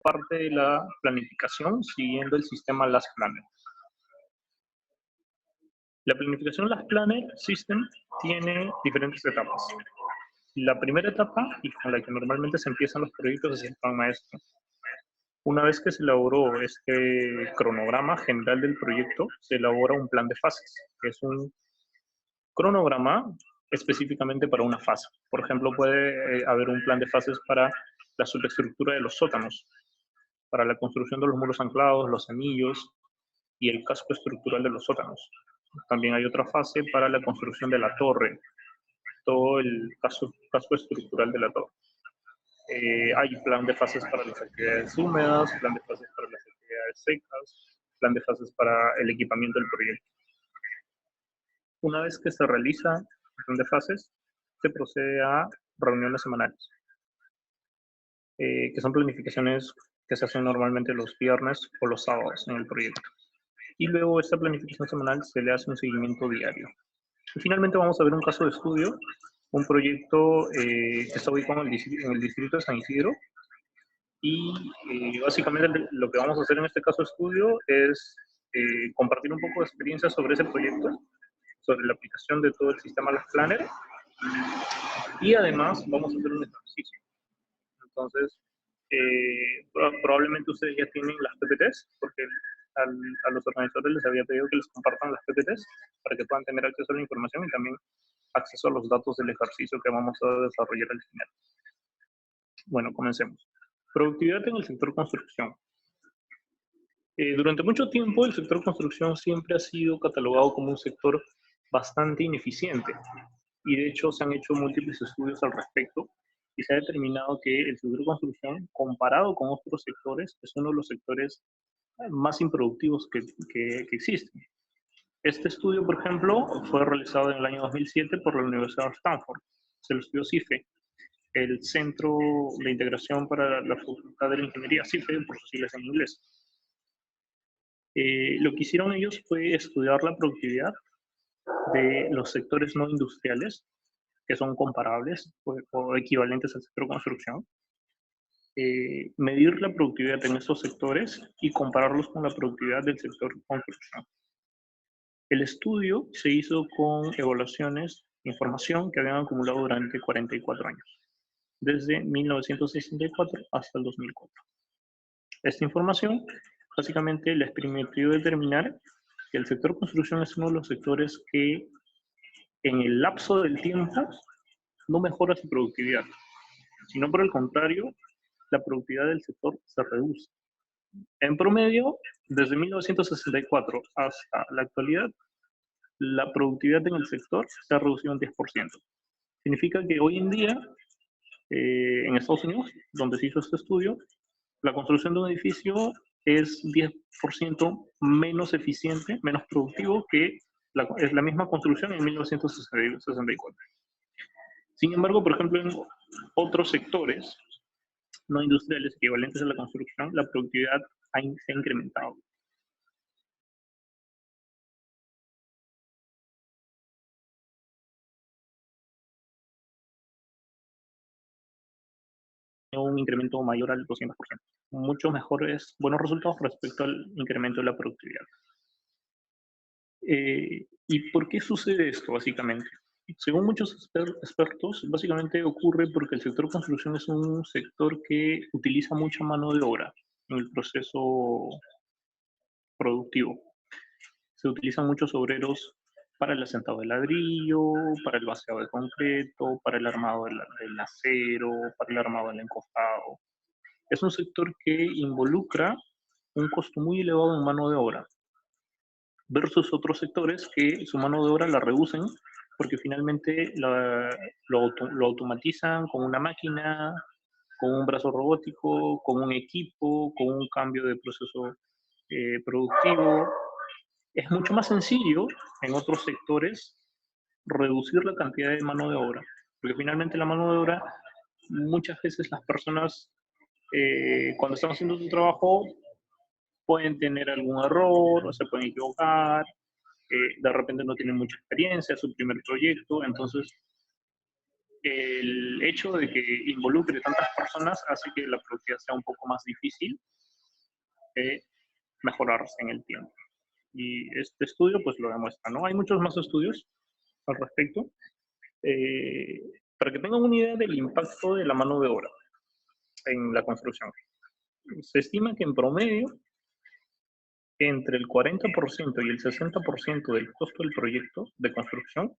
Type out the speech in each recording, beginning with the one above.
parte de la planificación siguiendo el sistema Last Planner. La planificación Last Planner System tiene diferentes etapas. La primera etapa, y con la que normalmente se empiezan los proyectos, es el plan maestro. Una vez que se elaboró este cronograma general del proyecto, se elabora un plan de fases, que es un cronograma específicamente para una fase. Por ejemplo, puede haber un plan de fases para la superestructura de los sótanos, para la construcción de los muros anclados, los anillos y el casco estructural de los sótanos. También hay otra fase para la construcción de la torre, todo el casco estructural de la torre. Hay plan de fases para las actividades húmedas, plan de fases para las actividades secas, plan de fases para el equipamiento del proyecto. Una vez que se realiza el plan de fases, se procede a reuniones semanales, que son planificaciones que se hacen normalmente los viernes o los sábados en el proyecto. Y luego a esta planificación semanal se le hace un seguimiento diario. Y finalmente vamos a ver un caso de estudio, un proyecto que está ubicado en el distrito de San Isidro. Y básicamente lo que vamos a hacer en este caso de estudio es compartir un poco de experiencia sobre ese proyecto, sobre la aplicación de todo el sistema Last Planner, y además vamos a hacer un ejercicio. Entonces, probablemente ustedes ya tienen las PPTs, porque a los organizadores les había pedido que les compartan las PPTs para que puedan tener acceso a la información y también acceso a los datos del ejercicio que vamos a desarrollar al final. Bueno, comencemos. Productividad en el sector construcción. Durante mucho tiempo el sector construcción siempre ha sido catalogado como un sector bastante ineficiente y de hecho se han hecho múltiples estudios al respecto y se ha determinado que el sector construcción, comparado con otros sectores, es uno de los sectores más improductivos que existen. Este estudio, por ejemplo, fue realizado en el año 2007 por la Universidad de Stanford. Se lo estudió CIFE, el Centro de Integración para la Facultad de la Ingeniería, CIFE, por sus siglas en inglés. Lo que hicieron ellos fue estudiar la productividad de los sectores no industriales, que son comparables o equivalentes al sector construcción, medir la productividad en esos sectores y compararlos con la productividad del sector construcción. El estudio se hizo con evaluaciones de información que habían acumulado durante 44 años, desde 1964 hasta el 2004. Esta información básicamente les permitió determinar que el sector construcción es uno de los sectores que en el lapso del tiempo no mejora su productividad, sino por el contrario, la productividad del sector se reduce. En promedio, desde 1964 hasta la actualidad, la productividad en el sector se ha reducido un 10%. Significa que hoy en día, en Estados Unidos, donde se hizo este estudio, la construcción de un edificio es 10% menos eficiente, menos productivo que es la misma construcción en 1964. Sin embargo, por ejemplo, en otros sectores no industriales equivalentes a la construcción, la productividad se ha incrementado. Un incremento mayor al 200%. Muchos mejores, buenos resultados respecto al incremento de la productividad. ¿Y por qué sucede esto, básicamente? Según muchos expertos, básicamente ocurre porque el sector construcción es un sector que utiliza mucha mano de obra en el proceso productivo. Se utilizan muchos obreros para el asentado de ladrillo, para el vaciado de concreto, para el armado del acero, para el armado del encofrado. Es un sector que involucra un costo muy elevado en mano de obra, versus otros sectores que su mano de obra la reducen porque finalmente lo automatizan con una máquina, con un brazo robótico, con un equipo, con un cambio de proceso productivo. Es mucho más sencillo en otros sectores reducir la cantidad de mano de obra, porque finalmente la mano de obra, muchas veces las personas cuando están haciendo su trabajo pueden tener algún error o se pueden equivocar, de repente no tienen mucha experiencia, es su primer proyecto, entonces el hecho de que involucre tantas personas hace que la productividad sea un poco más difícil de mejorarse en el tiempo. Y este estudio pues lo demuestra, ¿no? Hay muchos más estudios al respecto. Para que tengan una idea del impacto de la mano de obra en la construcción. Se estima que en promedio entre el 40% y el 60% del costo del proyecto de construcción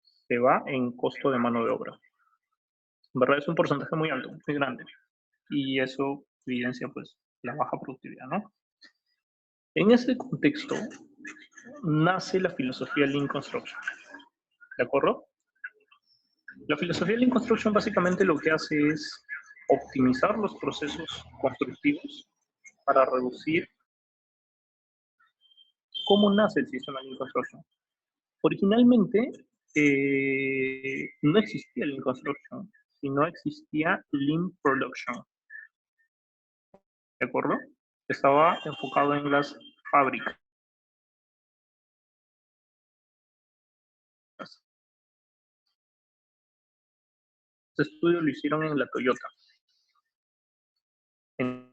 se va en costo de mano de obra. En verdad es un porcentaje muy alto, muy grande. Y eso evidencia pues la baja productividad, ¿no? En ese contexto nace la filosofía Lean Construction. ¿De acuerdo? La filosofía Lean Construction básicamente lo que hace es optimizar los procesos constructivos para reducir. ¿Cómo nace el sistema Lean Construction? Originalmente no existía Lean Construction, sino existía Lean Production. ¿De acuerdo? Estaba enfocado en las fábricas. Este estudio lo hicieron en la Toyota. En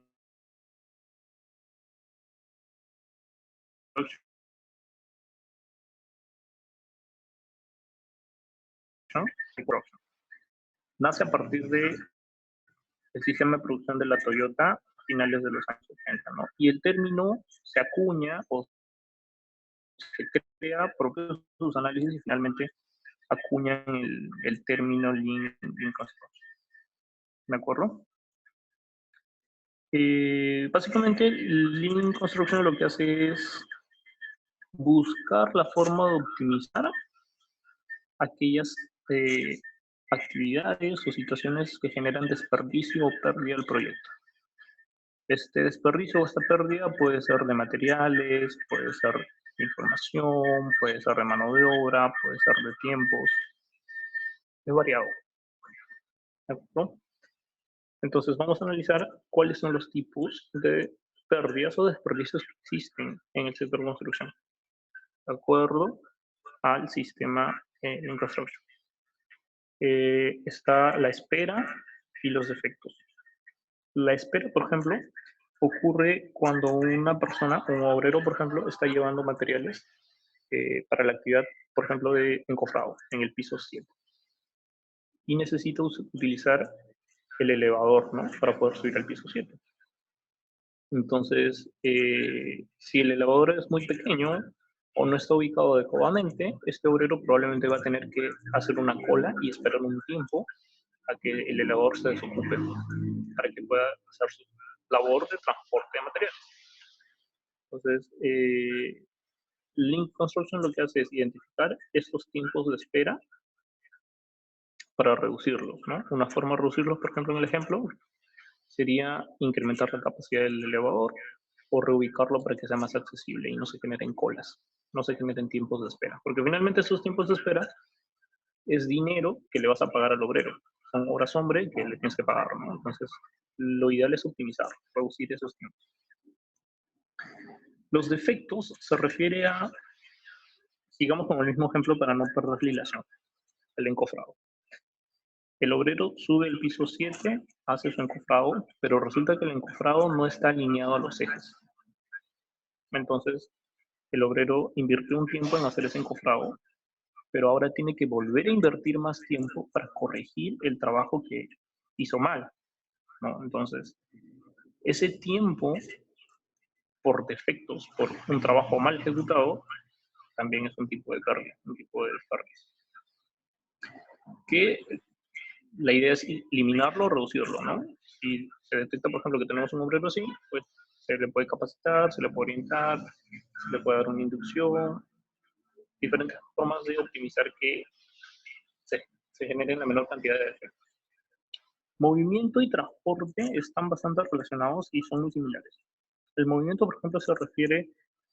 nace a partir del sistema de producción de la Toyota a finales de los años 80, ¿no? Y el término se acuña o se crea por sus análisis y finalmente acuñan el término Lean Construction. ¿De acuerdo? Básicamente, Lean Construction lo que hace es buscar la forma de optimizar aquellas actividades o situaciones que generan desperdicio o pérdida del proyecto. Este desperdicio o esta pérdida puede ser de materiales, puede ser de información, puede ser de mano de obra, puede ser de tiempos, es variado. ¿De acuerdo? Entonces vamos a analizar cuáles son los tipos de pérdidas o desperdicios que existen en el sector de construcción, de acuerdo al sistema Lean Construction. Está la espera y los defectos. La espera, por ejemplo, ocurre cuando una persona, un obrero, por ejemplo, está llevando materiales para la actividad, por ejemplo, de encofrado en el piso 7 y necesita utilizar el elevador, ¿no? Para poder subir al piso 7. Entonces, si el elevador es muy pequeño o no está ubicado adecuadamente, este obrero probablemente va a tener que hacer una cola y esperar un tiempo a que el elevador se desocupe para que pueda hacer su labor de transporte de materiales. Entonces, Lean Construction lo que hace es identificar estos tiempos de espera para reducirlos, ¿no? Una forma de reducirlos, por ejemplo, en el ejemplo, sería incrementar la capacidad del elevador o reubicarlo para que sea más accesible y no se generen colas, no se generen tiempos de espera. Porque finalmente esos tiempos de espera es dinero que le vas a pagar al obrero. Son horas hombre que le tienes que pagar, ¿no? Entonces, lo ideal es optimizar, reducir esos tiempos. Los defectos se refiere a, sigamos con el mismo ejemplo para no perder la hilación, el encofrado. El obrero sube el piso 7, hace su encofrado, pero resulta que el encofrado no está alineado a los ejes. Entonces, el obrero invirtió un tiempo en hacer ese encofrado, pero ahora tiene que volver a invertir más tiempo para corregir el trabajo que hizo mal, ¿no? Entonces, ese tiempo por defectos, por un trabajo mal ejecutado, también es un tipo de pérdida, un tipo de desperdicio. Que la idea es eliminarlo o reducirlo, ¿no? Si se detecta, por ejemplo, que tenemos un obrero así, pues se le puede capacitar, se le puede orientar, se le puede dar una inducción, diferentes formas de optimizar que se generen la menor cantidad de defectos. Movimiento y transporte están bastante relacionados y son muy similares. El movimiento, por ejemplo, se refiere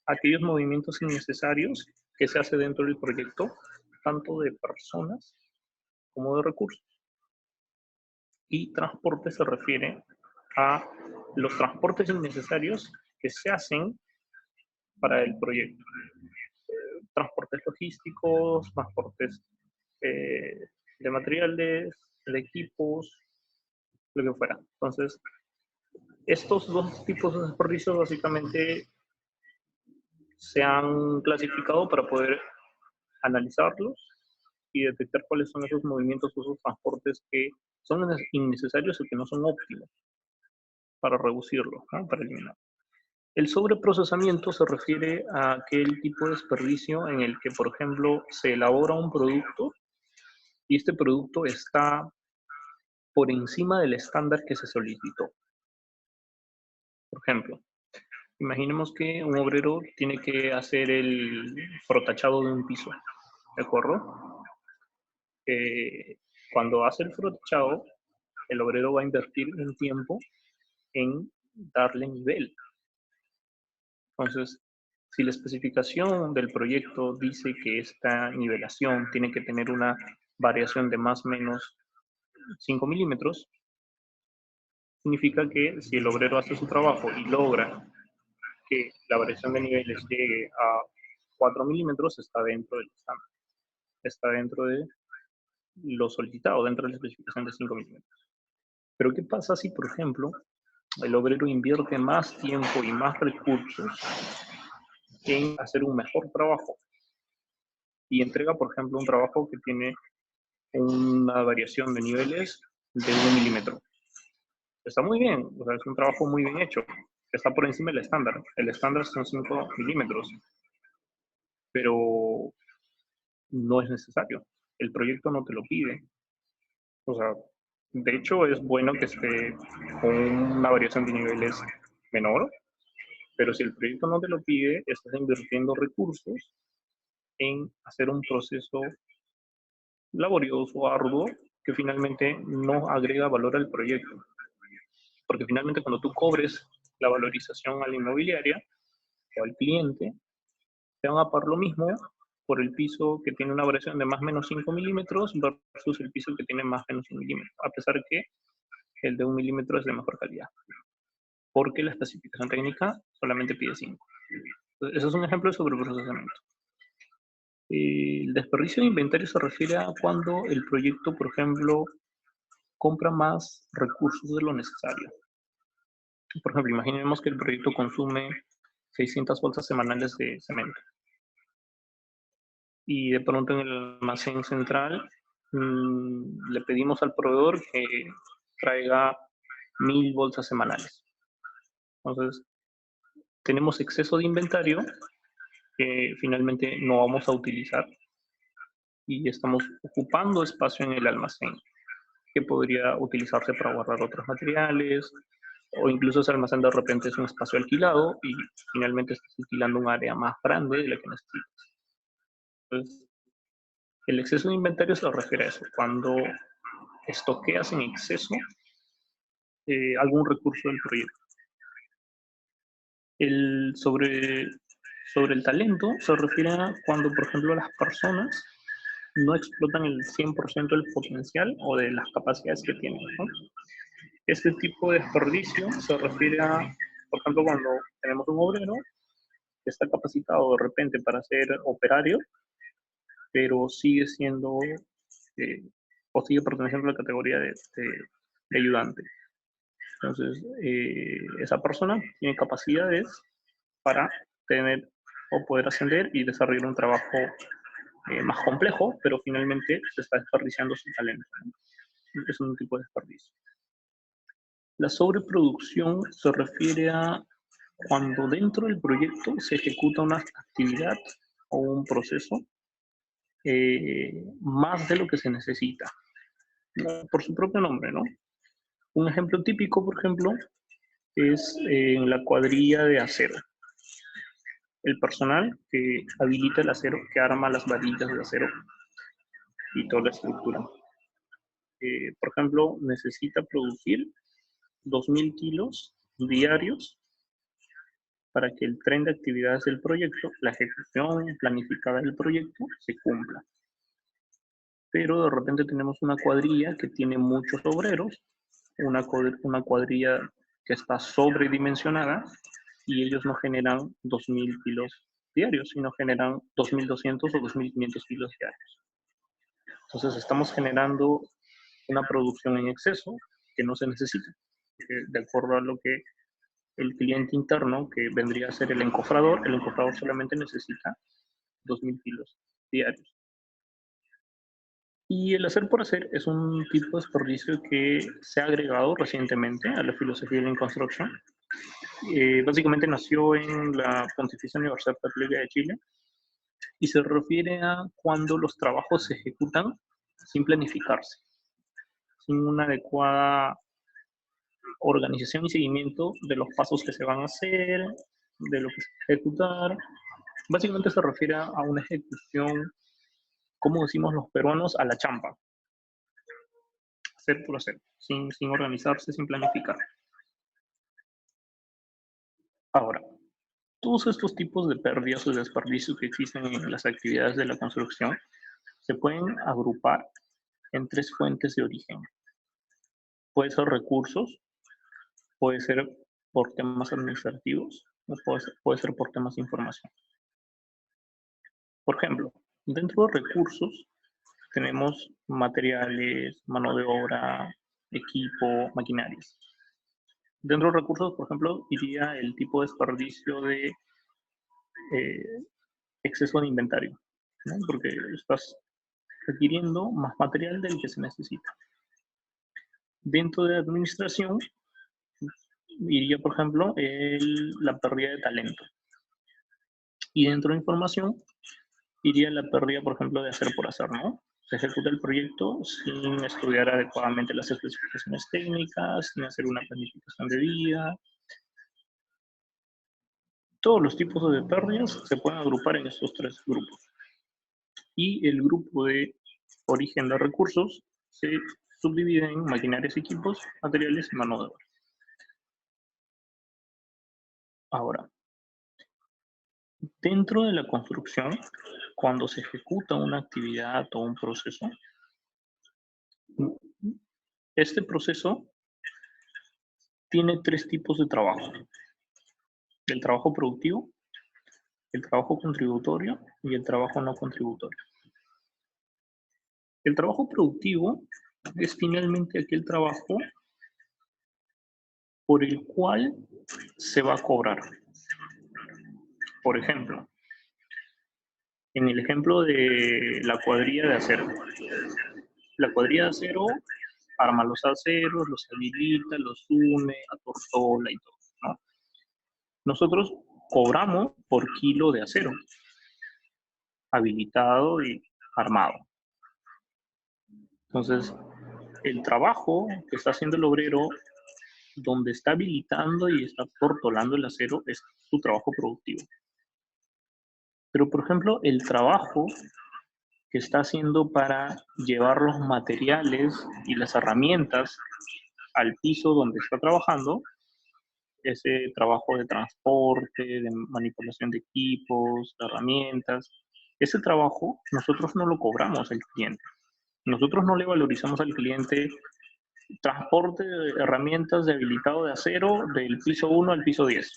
a aquellos movimientos innecesarios que se hace dentro del proyecto, tanto de personas como de recursos. Y transporte se refiere a los transportes innecesarios que se hacen para el proyecto. Transportes logísticos, transportes de materiales, de equipos, lo que fuera. Entonces, estos dos tipos de desperdicios básicamente se han clasificado para poder analizarlos y detectar cuáles son esos movimientos o esos transportes que son innecesarios o que no son óptimos para reducirlos, ¿no? Para eliminar. El sobreprocesamiento se refiere a aquel tipo de desperdicio en el que, por ejemplo, se elabora un producto y este producto está por encima del estándar que se solicitó. Por ejemplo, imaginemos que un obrero tiene que hacer el frotachado de un piso, ¿de acuerdo? Cuando hace el frotachado, el obrero va a invertir un tiempo en darle nivel. Entonces, si la especificación del proyecto dice que esta nivelación tiene que tener una variación de más o menos 5 milímetros, significa que si el obrero hace su trabajo y logra que la variación de niveles llegue a 4 milímetros, está dentro del estándar, está dentro de lo solicitado, dentro de la especificación de 5 milímetros. Pero ¿qué pasa si, por ejemplo, el obrero invierte más tiempo y más recursos en hacer un mejor trabajo y entrega, por ejemplo, un trabajo que tiene una variación de niveles de 1 milímetro? Está muy bien, o sea, es un trabajo muy bien hecho, está por encima del estándar. El estándar son 5 milímetros, pero no es necesario. El proyecto no te lo pide. O sea, de hecho es bueno que esté con una variación de niveles menor, pero si el proyecto no te lo pide, estás invirtiendo recursos en hacer un proceso laborioso, arduo, que finalmente no agrega valor al proyecto. Porque finalmente cuando tú cobres la valorización a la inmobiliaria o al cliente, te van a pagar lo mismo por el piso que tiene una variación de más o menos 5 milímetros versus el piso que tiene más o menos 1 milímetro, a pesar que el de 1 milímetro es de mejor calidad, porque la especificación técnica solamente pide 5. Entonces, eso es un ejemplo de sobreprocesamiento. El desperdicio de inventario se refiere a cuando el proyecto, por ejemplo, compra más recursos de lo necesario. Por ejemplo, imaginemos que el proyecto consume 600 bolsas semanales de cemento. Y de pronto en el almacén central le pedimos al proveedor que traiga 1000 bolsas semanales. Entonces, tenemos exceso de inventario que finalmente no vamos a utilizar y estamos ocupando espacio en el almacén que podría utilizarse para guardar otros materiales, o incluso ese almacén de repente es un espacio alquilado y finalmente estás alquilando un área más grande de la que necesitas. Entonces, el exceso de inventario se refiere a eso, cuando estoqueas en exceso algún recurso del proyecto. Sobre el talento se refiere a cuando, por ejemplo, las personas no explotan el 100% del potencial o de las capacidades que tienen, ¿no? Este tipo de desperdicio se refiere a, por ejemplo, cuando tenemos un obrero que está capacitado de repente para ser operario, pero sigue siendo o sigue perteneciendo a la categoría de ayudante. Entonces, esa persona tiene capacidades para tener o poder ascender y desarrollar un trabajo más complejo, pero finalmente se está desperdiciando su talento, ¿no? Es un tipo de desperdicio. La sobreproducción se refiere a cuando dentro del proyecto se ejecuta una actividad o un proceso más de lo que se necesita, por su propio nombre, ¿no? Un ejemplo típico, por ejemplo, es en la cuadrilla de acero. El personal que habilita el acero, que arma las varillas de acero y toda la estructura. Por ejemplo, necesita producir 2000 kilos diarios para que el tren de actividades del proyecto, la ejecución planificada del proyecto, se cumpla. Pero de repente tenemos una cuadrilla que tiene muchos obreros, una cuadrilla que está sobredimensionada y ellos no generan 2000 kilos diarios, sino generan 2200 o 2500 kilos diarios. Entonces estamos generando una producción en exceso que no se necesita, de acuerdo a lo que el cliente interno, que vendría a ser el encofrador solamente necesita 2.000 kilos diarios. Y el hacer por hacer es un tipo de desperdicio que se ha agregado recientemente a la filosofía de Lean Construction. Básicamente nació en la Pontificia Universidad Católica de Chile y se refiere a cuando los trabajos se ejecutan sin planificarse, sin una adecuada organización y seguimiento de los pasos que se van a hacer, de lo que se va a ejecutar. Básicamente se refiere a una ejecución, como decimos los peruanos, a la champa. Hacer por hacer, sin organizarse, sin planificar. Ahora, todos estos tipos de pérdidas o desperdicios que existen en las actividades de la construcción se pueden agrupar en 3 fuentes de origen. Puede ser recursos, puede ser por temas administrativos o puede ser por temas de información. Por ejemplo, dentro de recursos tenemos materiales, mano de obra, equipo, maquinarias. Dentro de recursos, por ejemplo, iría el tipo de desperdicio de exceso de inventario, ¿no? Porque estás requiriendo más material del que se necesita. Dentro de administración, iría, por ejemplo, la pérdida de talento. Y dentro de información, iría la pérdida, por ejemplo, de hacer por hacer, ¿no? Se ejecuta el proyecto sin estudiar adecuadamente las especificaciones técnicas, sin hacer una planificación debida. Todos los tipos de pérdidas se pueden agrupar en estos 3 grupos. Y el grupo de origen de recursos se subdivide en maquinarias, equipos, materiales y mano de obra. Ahora, dentro de la construcción, cuando se ejecuta una actividad o un proceso, este proceso tiene 3 tipos de trabajo: el trabajo productivo, el trabajo contributorio y el trabajo no contributorio. El trabajo productivo es finalmente aquel trabajo por el cual se va a cobrar. Por ejemplo, en el ejemplo de la cuadrilla de acero. La cuadrilla de acero arma los aceros, los habilita, los une, atortola y todo, ¿no? Nosotros cobramos por kilo de acero habilitado y armado. Entonces, el trabajo que está haciendo el obrero, donde está habilitando y está atortolando el acero, es su trabajo productivo. Pero, por ejemplo, el trabajo que está haciendo para llevar los materiales y las herramientas al piso donde está trabajando, ese trabajo de transporte, de manipulación de equipos, de herramientas, ese trabajo nosotros no lo cobramos al cliente. Nosotros no le valorizamos al cliente transporte de herramientas de habilitado de acero del piso 1 al piso 10.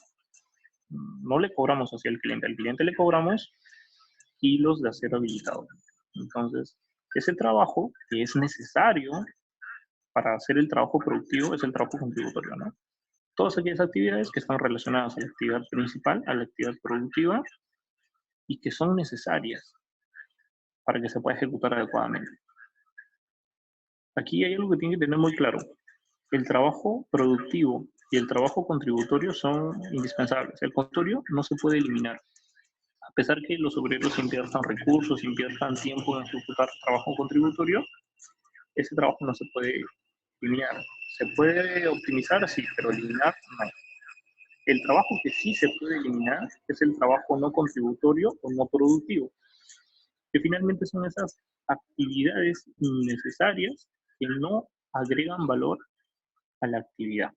No le cobramos así al cliente le cobramos kilos de acero habilitado. Entonces, ese trabajo que es necesario para hacer el trabajo productivo es el trabajo contributorio, ¿no? Todas aquellas actividades que están relacionadas a la actividad principal, a la actividad productiva, y que son necesarias para que se pueda ejecutar adecuadamente. Aquí hay algo que tiene que tener muy claro. El trabajo productivo y el trabajo contributorio son indispensables. El contributorio no se puede eliminar. A pesar que los obreros inviertan recursos, inviertan tiempo en ejecutar trabajo contributorio, ese trabajo no se puede eliminar. Se puede optimizar, sí, pero eliminar no. El trabajo que sí se puede eliminar es el trabajo no contributorio o no productivo, que finalmente son esas actividades innecesarias que no agregan valor a la actividad.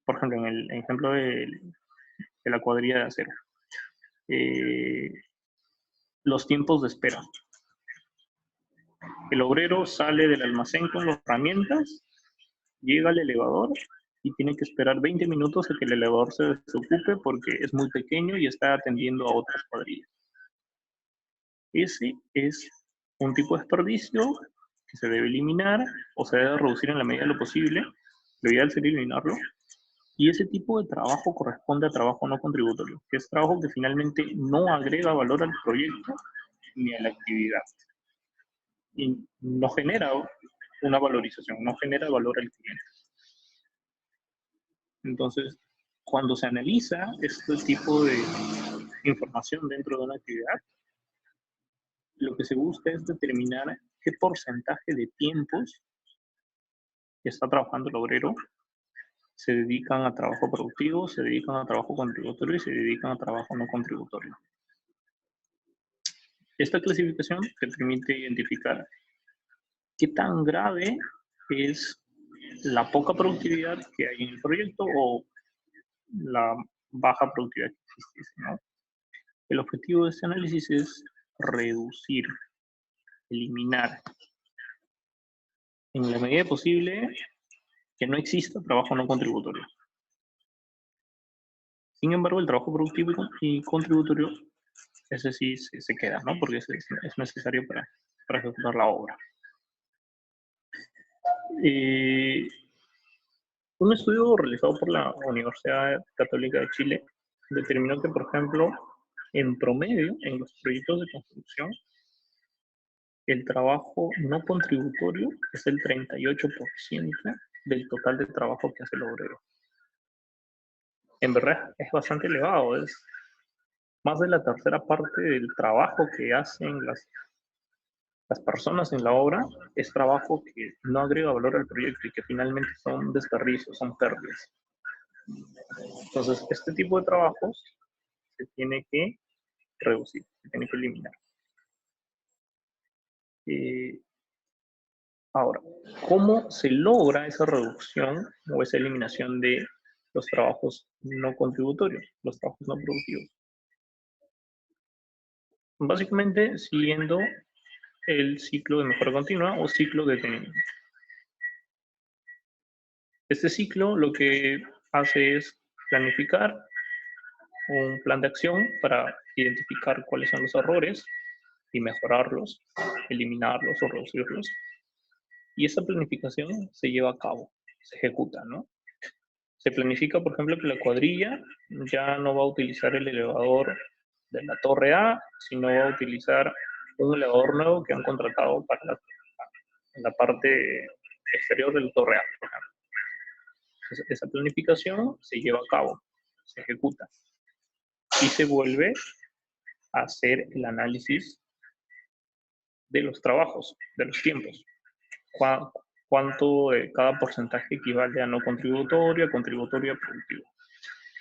Por ejemplo, en el ejemplo de la cuadrilla de acero, los tiempos de espera. El obrero sale del almacén con las herramientas, llega al elevador y tiene que esperar 20 minutos a que el elevador se desocupe porque es muy pequeño y está atendiendo a otras cuadrillas. Ese es un tipo de desperdicio que se debe eliminar o se debe reducir en la medida de lo posible. Lo ideal sería eliminarlo. Y ese tipo de trabajo corresponde a trabajo no contributorio, que es trabajo que finalmente no agrega valor al proyecto ni a la actividad. Y no genera una valorización, no genera valor al cliente. Entonces, cuando se analiza este tipo de información dentro de una actividad, lo que se busca es determinar qué porcentaje de tiempos que está trabajando el obrero se dedican a trabajo productivo, se dedican a trabajo contributorio y se dedican a trabajo no contributorio. Esta clasificación te permite identificar qué tan grave es la poca productividad que hay en el proyecto o la baja productividad que existe, ¿no? El objetivo de este análisis es reducir, eliminar, en la medida posible, que no exista trabajo no contributorio. Sin embargo, el trabajo productivo y contributorio, ese sí se queda, ¿no? Porque ese es necesario para ejecutar la obra. Un estudio realizado por la Universidad Católica de Chile determinó que, por ejemplo, en promedio, en los proyectos de construcción, el trabajo no contributorio es el 38% del total de trabajo que hace el obrero. En verdad es bastante elevado, es más de la tercera parte del trabajo que hacen las personas en la obra, es trabajo que no agrega valor al proyecto y que finalmente son desperdicios, son pérdidas. Entonces, este tipo de trabajos se tiene que reducir, se tiene que eliminar. Ahora, ¿cómo se logra esa reducción o esa eliminación de los trabajos no contributorios, los trabajos no productivos? Básicamente siguiendo el ciclo de mejora continua o ciclo de detenimiento. Este ciclo lo que hace es planificar un plan de acción para identificar cuáles son los errores y mejorarlos, eliminarlos o reducirlos. Y esa planificación se lleva a cabo, se ejecuta, ¿no? Se planifica, por ejemplo, que la cuadrilla ya no va a utilizar el elevador de la torre A, sino va a utilizar un elevador nuevo que han contratado para la parte exterior de la torre A, por ejemplo. Entonces, esa planificación se lleva a cabo, se ejecuta y se vuelve a hacer el análisis de los trabajos, de los tiempos. Cuánto de cada porcentaje equivale a no contributorio, a contributorio, a productivo.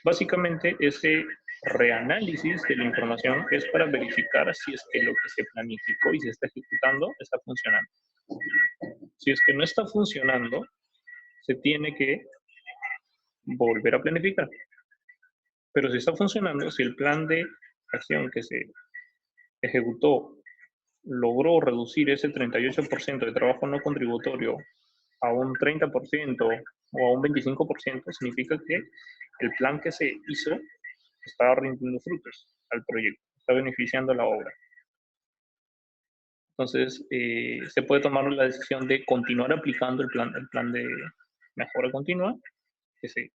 Básicamente, ese reanálisis de la información es para verificar si es que lo que se planificó y se está ejecutando está funcionando. Si es que no está funcionando, se tiene que volver a planificar. Pero si está funcionando, si el plan de acción que se ejecutó logró reducir ese 38% de trabajo no contributorio a un 30% o a un 25%, significa que el plan que se hizo está rindiendo frutos al proyecto, está beneficiando a la obra. Entonces, se puede tomar la decisión de continuar aplicando el plan de mejora continua que se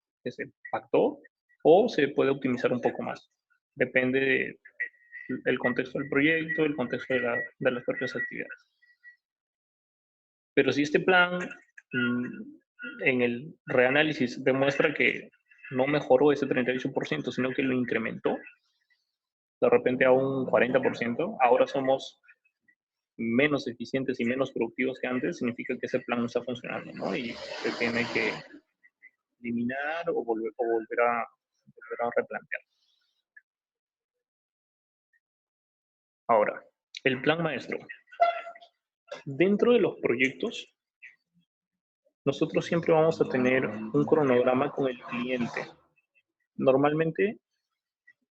pactó, o se puede optimizar un poco más. Depende del contexto del proyecto, el contexto de las propias actividades. Pero si este plan en el reanálisis demuestra que no mejoró ese 38%, sino que lo incrementó, de repente a un 40%, ahora somos menos eficientes y menos productivos que antes, significa que ese plan no está funcionando, ¿no? Y se tiene que eliminar o volver a replantear. Ahora, el plan maestro. Dentro de los proyectos, nosotros siempre vamos a tener un cronograma con el cliente. Normalmente,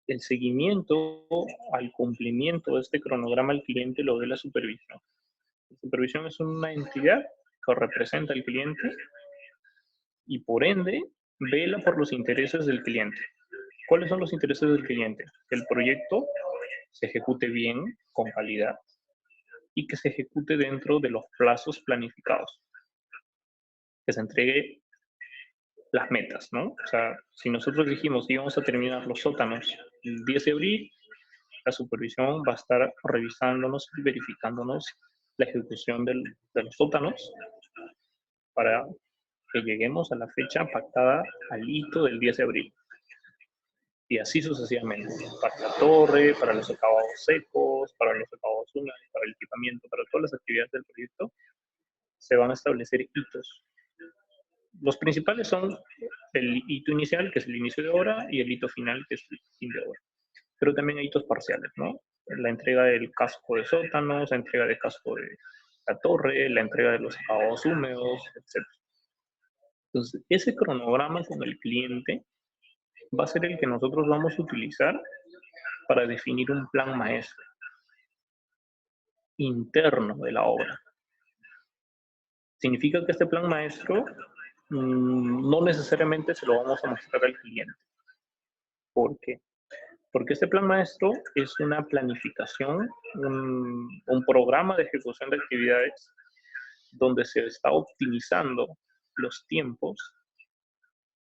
el seguimiento al cumplimiento de este cronograma al cliente lo ve la supervisión. La supervisión es una entidad que representa al cliente y por ende vela por los intereses del cliente. ¿Cuáles son los intereses del cliente? Que el proyecto se ejecute bien, con calidad, y que se ejecute dentro de los plazos planificados. Que se entregue las metas, ¿no? O sea, si nosotros dijimos que íbamos a terminar los sótanos el 10 de abril, la supervisión va a estar revisándonos y verificándonos la ejecución de los sótanos para que lleguemos a la fecha pactada al hito del 10 de abril. Y así sucesivamente, para la torre, para los acabados secos, para los acabados húmedos, para el equipamiento, para todas las actividades del proyecto, se van a establecer hitos. Los principales son el hito inicial, que es el inicio de obra, y el hito final, que es el fin de obra. Pero también hay hitos parciales, ¿no? La entrega del casco de sótanos, la entrega del casco de la torre, la entrega de los acabados húmedos, etc. Entonces, ese cronograma con el cliente va a ser el que nosotros vamos a utilizar para definir un plan maestro interno de la obra. Significa que este plan maestro no necesariamente se lo vamos a mostrar al cliente. ¿Por qué? Porque este plan maestro es una planificación, un programa de ejecución de actividades donde se está optimizando los tiempos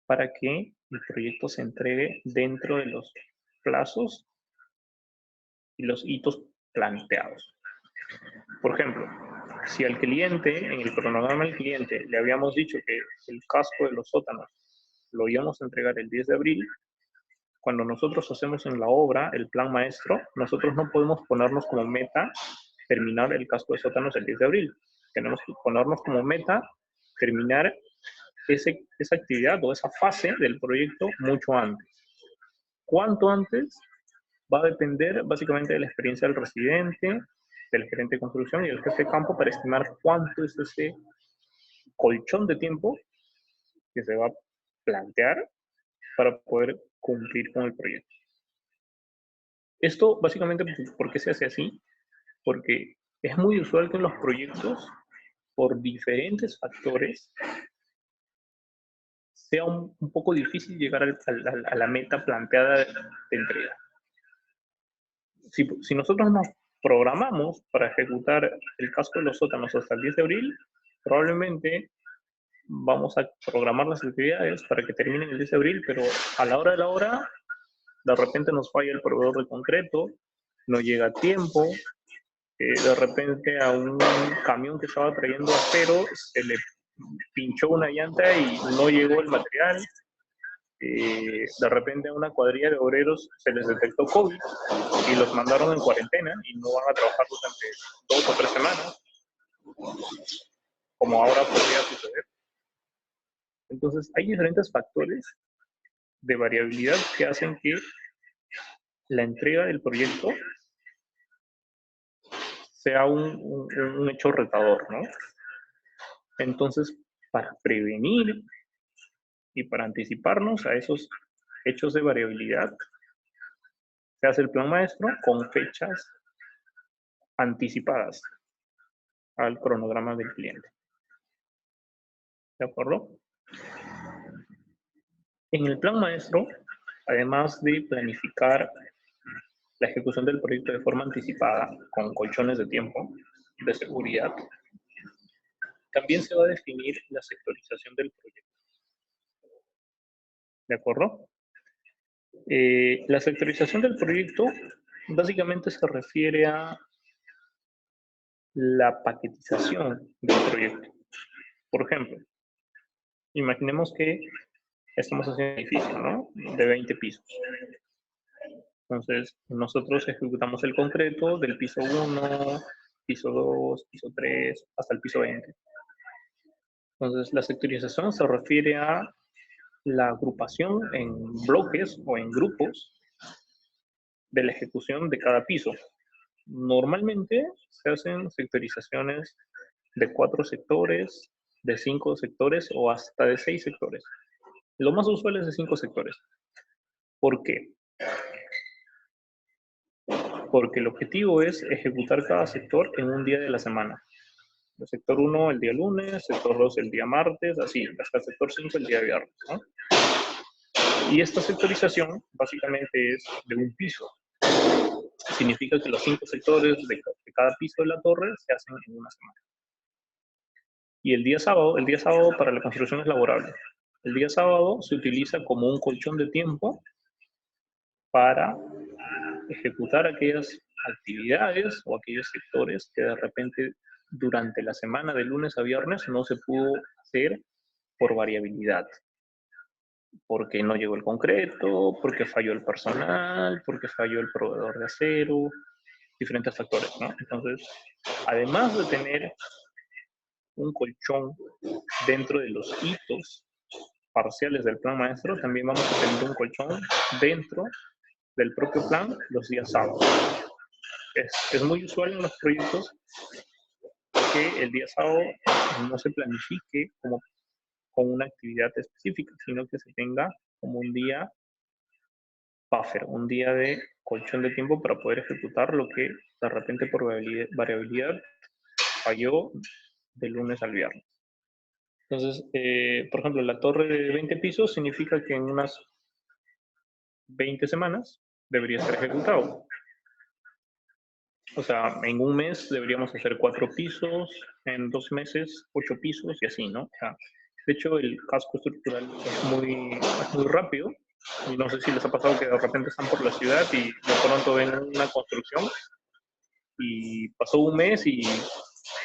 para que el proyecto se entregue dentro de los plazos y los hitos planteados. Por ejemplo, si al cliente, en el cronograma del cliente, le habíamos dicho que el casco de los sótanos lo íbamos a entregar el 10 de abril, cuando nosotros hacemos en la obra el plan maestro, nosotros no podemos ponernos como meta terminar el casco de sótanos el 10 de abril. Tenemos que ponernos como meta terminar esa actividad o esa fase del proyecto mucho antes. ¿Cuánto antes? Va a depender básicamente de la experiencia del residente, del gerente de construcción y del jefe de campo para estimar cuánto es ese colchón de tiempo que se va a plantear para poder cumplir con el proyecto. Esto básicamente, ¿por qué se hace así? Porque es muy usual que en los proyectos, por diferentes factores, sea un poco difícil llegar a la meta planteada de entrega. Si nosotros nos programamos para ejecutar el casco de los sótanos hasta el 10 de abril, probablemente vamos a programar las actividades para que terminen el 10 de abril, pero a la hora de la hora, de repente nos falla el proveedor de concreto, no llega a tiempo, de repente a un camión que estaba trayendo acero se le pinchó una llanta y no llegó el material. De repente a una cuadrilla de obreros se les detectó COVID y los mandaron en cuarentena y no van a trabajar durante 2 o 3 semanas, como ahora podría suceder. Entonces, hay diferentes factores de variabilidad que hacen que la entrega del proyecto sea un hecho retador, ¿no? Entonces, para prevenir y para anticiparnos a esos hechos de variabilidad, se hace el plan maestro con fechas anticipadas al cronograma del cliente. ¿De acuerdo? En el plan maestro, además de planificar la ejecución del proyecto de forma anticipada, con colchones de tiempo, de seguridad, también se va a definir la sectorización del proyecto. ¿De acuerdo? La sectorización del proyecto básicamente se refiere a la paquetización del proyecto. Por ejemplo, imaginemos que estamos haciendo un edificio, ¿no? De 20 pisos. Entonces, nosotros ejecutamos el concreto del piso 1, piso 2, piso 3, hasta el piso 20. Entonces, la sectorización se refiere a la agrupación en bloques o en grupos de la ejecución de cada piso. Normalmente se hacen sectorizaciones de 4 sectores, de 5 sectores o hasta de 6 sectores. Lo más usual es de 5 sectores. ¿Por qué? Porque el objetivo es ejecutar cada sector en un día de la semana. El sector 1 el día lunes, sector 2 el día martes, así, hasta el sector 5 el día viernes, ¿no? Y esta sectorización básicamente es de un piso. significa que los 5 sectores de cada piso de la torre se hacen en una semana. Y el día sábado para la construcción es laborable. El día sábado se utiliza como un colchón de tiempo para ejecutar aquellas actividades o aquellos sectores que de repente durante la semana de lunes a viernes no se pudo hacer por variabilidad. Porque no llegó el concreto, porque falló el personal, porque falló el proveedor de acero, diferentes factores, ¿no? Entonces, además de tener un colchón dentro de los hitos parciales del plan maestro, también vamos a tener un colchón dentro del propio plan los días sábados. Es muy usual en los proyectos que el día sábado no se planifique como con una actividad específica, sino que se tenga como un día buffer, un día de colchón de tiempo para poder ejecutar lo que de repente por variabilidad falló de lunes al viernes. Entonces, por ejemplo, la torre de 20 pisos significa que en unas 20 semanas debería ser ejecutado. O sea, en un mes deberíamos hacer 4 pisos, en 2 meses 8 pisos y así, ¿no? O sea, de hecho, el casco estructural es muy rápido. Y no sé si les ha pasado que de repente están por la ciudad y de pronto ven una construcción y pasó un mes y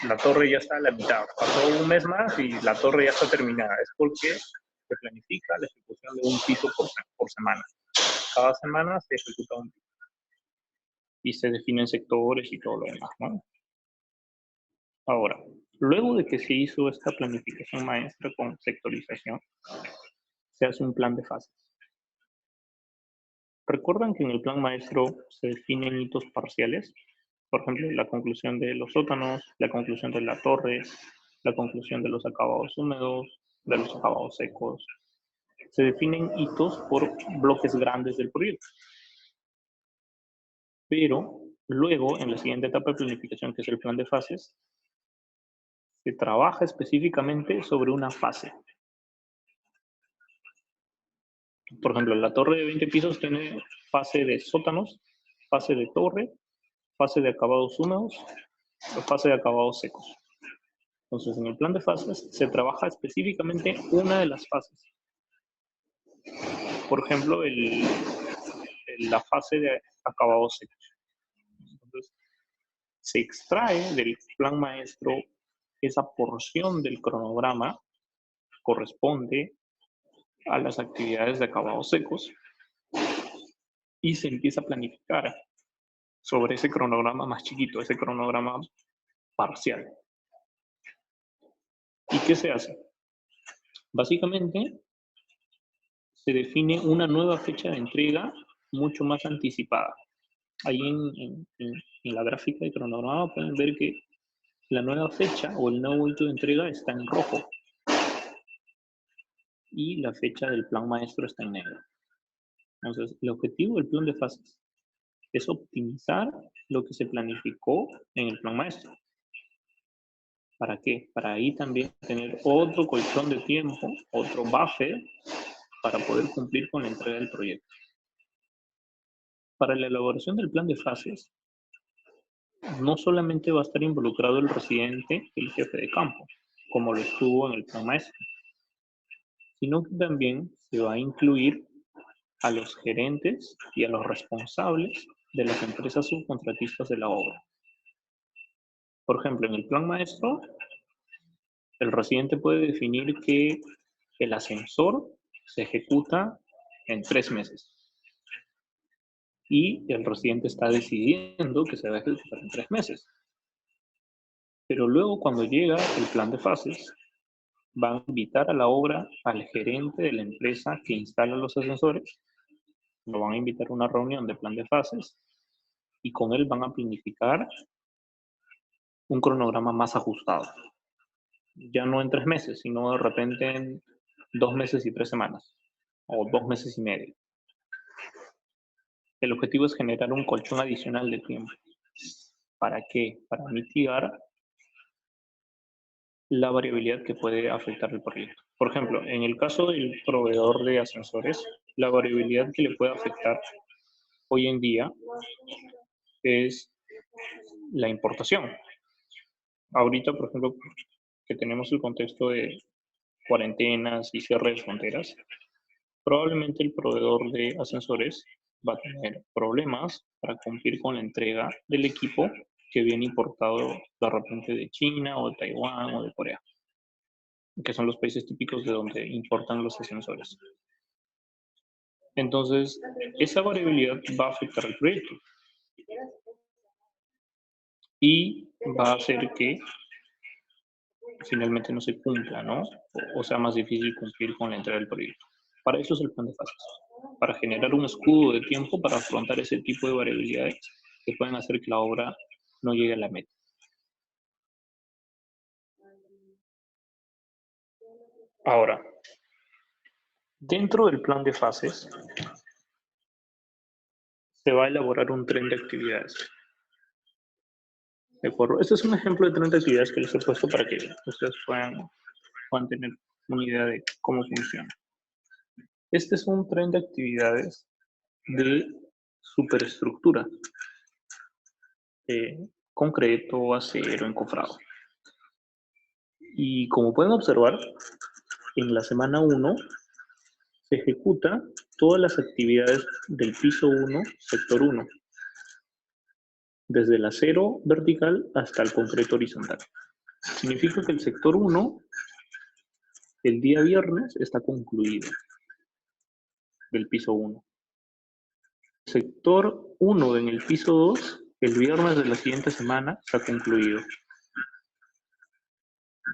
la torre ya está a la mitad. Pasó un mes más y la torre ya está terminada. Es porque se planifica la ejecución de un piso por semana. Cada semana se ejecuta un piso. Y se definen sectores y todo lo demás, ¿no? Ahora, luego de que se hizo esta planificación maestra con sectorización, se hace un plan de fases. ¿Recuerdan que en el plan maestro se definen hitos parciales? Por ejemplo, la conclusión de los sótanos, la conclusión de la torre, la conclusión de los acabados húmedos, de los acabados secos. Se definen hitos por bloques grandes del proyecto. Pero luego, en la siguiente etapa de planificación, que es el plan de fases, se trabaja específicamente sobre una fase. Por ejemplo, la torre de 20 pisos tiene fase de sótanos, fase de torre, fase de acabados húmedos o fase de acabados secos. Entonces, en el plan de fases se trabaja específicamente una de las fases. Por ejemplo, la fase de acabados secos. Entonces, se extrae del plan maestro esa porción del cronograma corresponde a las actividades de acabados secos y se empieza a planificar sobre ese cronograma más chiquito, ese cronograma parcial. ¿Y qué se hace? Básicamente, se define una nueva fecha de entrega mucho más anticipada. Ahí en la gráfica de cronograma pueden ver que la nueva fecha o el nuevo hito de entrega está en rojo y la fecha del plan maestro está en negro. Entonces, el objetivo del plan de fases es optimizar lo que se planificó en el plan maestro. ¿Para qué? Para ahí también tener otro colchón de tiempo, otro buffer, para poder cumplir con la entrega del proyecto. Para la elaboración del plan de fases, no solamente va a estar involucrado el residente y el jefe de campo, como lo estuvo en el plan maestro, sino que también se va a incluir a los gerentes y a los responsables de las empresas subcontratistas de la obra. Por ejemplo, en el plan maestro, el residente puede definir que el ascensor se ejecuta en 3 meses. Y el residente está decidiendo que se va a ejecutar en 3 meses. Pero luego, cuando llega el plan de fases, van a invitar a la obra al gerente de la empresa que instala los ascensores, lo van a invitar a una reunión de plan de fases y con él van a planificar un cronograma más ajustado. Ya no en 3 meses, sino de repente en 2 meses y 3 semanas, o 2 meses y medio. El objetivo es generar un colchón adicional de tiempo. ¿Para qué? Para mitigar la variabilidad que puede afectar el proyecto. Por ejemplo, en el caso del proveedor de ascensores, la variabilidad que le puede afectar hoy en día es la importación. Ahorita, por ejemplo, que tenemos el contexto de cuarentenas y cierre de fronteras, probablemente el proveedor de ascensores va a tener problemas para cumplir con la entrega del equipo que viene importado de repente de China o de Taiwán o de Corea, que son los países típicos de donde importan los ascensores. Entonces, esa variabilidad va a afectar al proyecto y va a hacer que finalmente no se cumpla, ¿no? O sea más difícil cumplir con la entrega del proyecto. Para eso es el plan de fases, para generar un escudo de tiempo para afrontar ese tipo de variabilidades que pueden hacer que la obra no llegue a la meta. Ahora, dentro del plan de fases se va a elaborar un tren de actividades. ¿De acuerdo? Este es un ejemplo de tren de actividades que les he puesto para que ustedes puedan tener una idea de cómo funciona. Este es un tren de actividades de superestructura. Concreto, acero, encofrado. Y como pueden observar, en la semana 1 se ejecuta todas las actividades del piso 1, sector 1, desde el acero vertical hasta el concreto horizontal. Significa que el sector 1, el día viernes, está concluido del piso 1. Sector 1 en el piso 2, el viernes de la siguiente semana está concluido.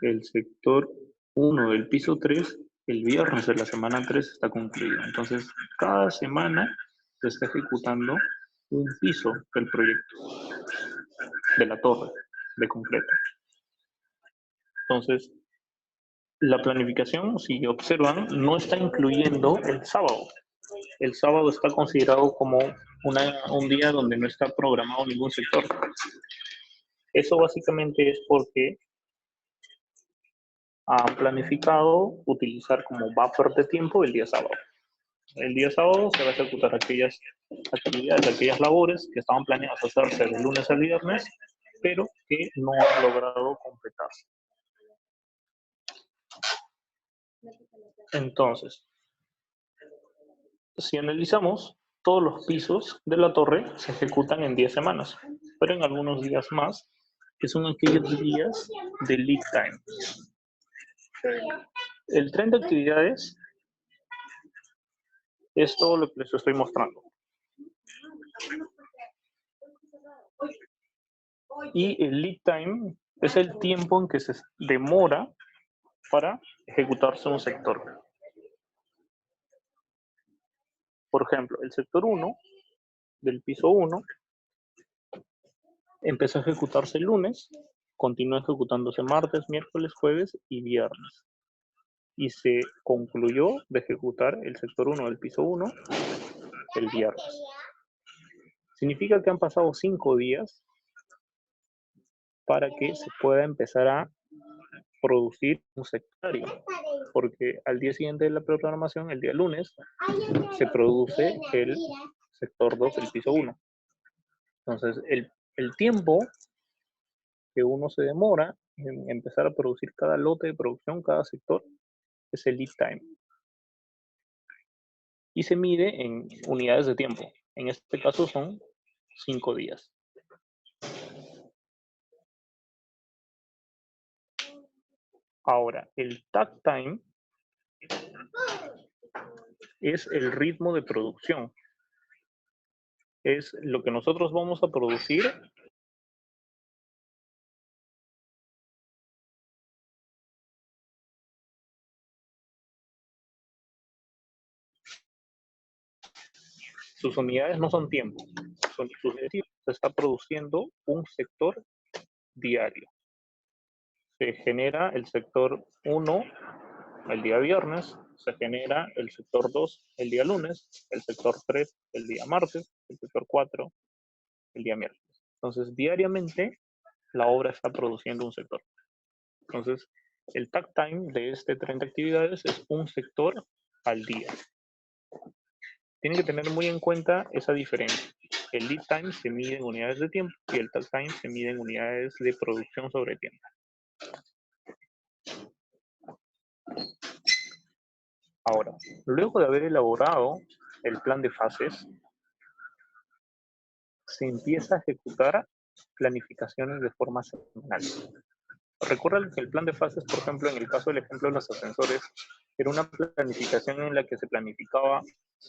El sector 1 del piso 3, el viernes de la semana 3 está concluido. Entonces, cada semana se está ejecutando un piso del proyecto, de la torre de concreto. Entonces, la planificación, si observan, no está incluyendo el sábado. El sábado está considerado como un día donde no está programado ningún sector. Eso básicamente es porque han planificado utilizar como buffer de tiempo el día sábado. El día sábado se va a ejecutar aquellas actividades, aquellas labores que estaban planeadas hacerse de lunes al viernes, pero que no han logrado completarse. Entonces, si analizamos, todos los pisos de la torre se ejecutan en 10 semanas, pero en algunos días más, que son aquellos días de lead time. El tren de actividades es todo lo que les estoy mostrando. Y el lead time es el tiempo en que se demora para ejecutarse un sector. Por ejemplo, el sector 1 del piso 1 empezó a ejecutarse el lunes, continuó ejecutándose martes, miércoles, jueves y viernes. Y se concluyó de ejecutar el sector 1 del piso 1 el viernes. Significa que han pasado 5 días para que se pueda empezar a producir un sectario, porque al día siguiente de la programación, el día lunes, se produce el sector 2 del piso 1. Entonces, el tiempo que uno se demora en empezar a producir cada lote de producción, cada sector, es el lead time. Y se mide en unidades de tiempo. En este caso son 5 días. Ahora, el takt time es el ritmo de producción. Es lo que nosotros vamos a producir sus unidades no son tiempo, son sus unidades. Se está produciendo un sector diario. Se genera el sector 1 el día viernes, se genera el sector 2 el día lunes, el sector 3 el día martes, el sector 4 el día miércoles. Entonces, diariamente la obra está produciendo un sector. Entonces, el takt time de este tren de actividades es un sector al día. Tienen que tener muy en cuenta esa diferencia. el lead time se mide en unidades de tiempo y el takt time se mide en unidades de producción sobre tiempo. Ahora, luego de haber elaborado el plan de fases, se empieza a ejecutar planificaciones de forma semanal. Recuerda que el plan de fases, por ejemplo, en el caso del ejemplo de los ascensores, era una planificación en la que se planificaba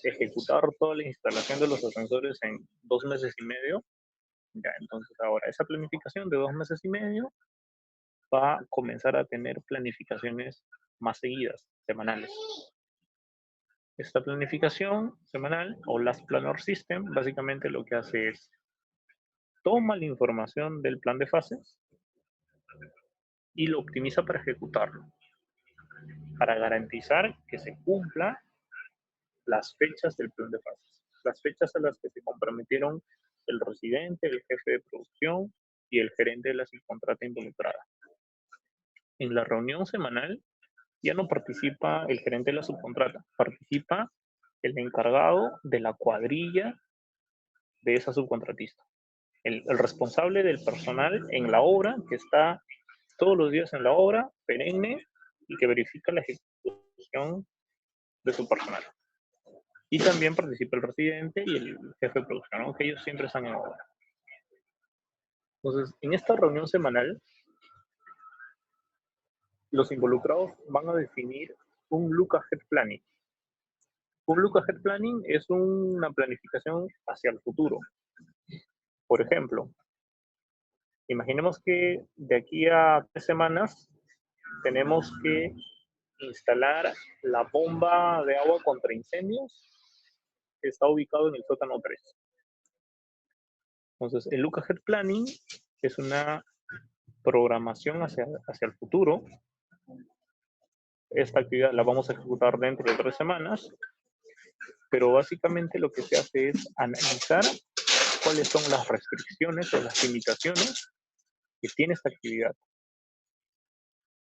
ejecutar toda la instalación de los ascensores en 2 meses y medio. Ya, entonces ahora esa planificación de 2 meses y medio va a comenzar a tener planificaciones más seguidas, semanales. Esta planificación semanal o Last Planner System básicamente lo que hace es toma la información del plan de fases y lo optimiza para ejecutarlo, para garantizar que se cumpla las fechas del plan de fases, las fechas a las que se comprometieron el residente, el jefe de producción y el gerente de la subcontrata involucrada. En la reunión semanal ya no participa el gerente de la subcontrata, participa el encargado de la cuadrilla de esa subcontratista, el responsable del personal en la obra, que está todos los días en la obra, perenne, y que verifica la ejecución de su personal. Y también participa el residente y el jefe de producción, aunque ellos siempre están en obra. Entonces, en esta reunión semanal, los involucrados van a definir un look ahead planning. Un look ahead planning es una planificación hacia el futuro. Por ejemplo, imaginemos que de aquí a 3 semanas tenemos que instalar la bomba de agua contra incendios que está ubicado en el sótano 3. Entonces, el Look Ahead Planning es una programación hacia el futuro. Esta actividad la vamos a ejecutar dentro de 3 semanas, pero básicamente lo que se hace es analizar cuáles son las restricciones o las limitaciones que tiene esta actividad,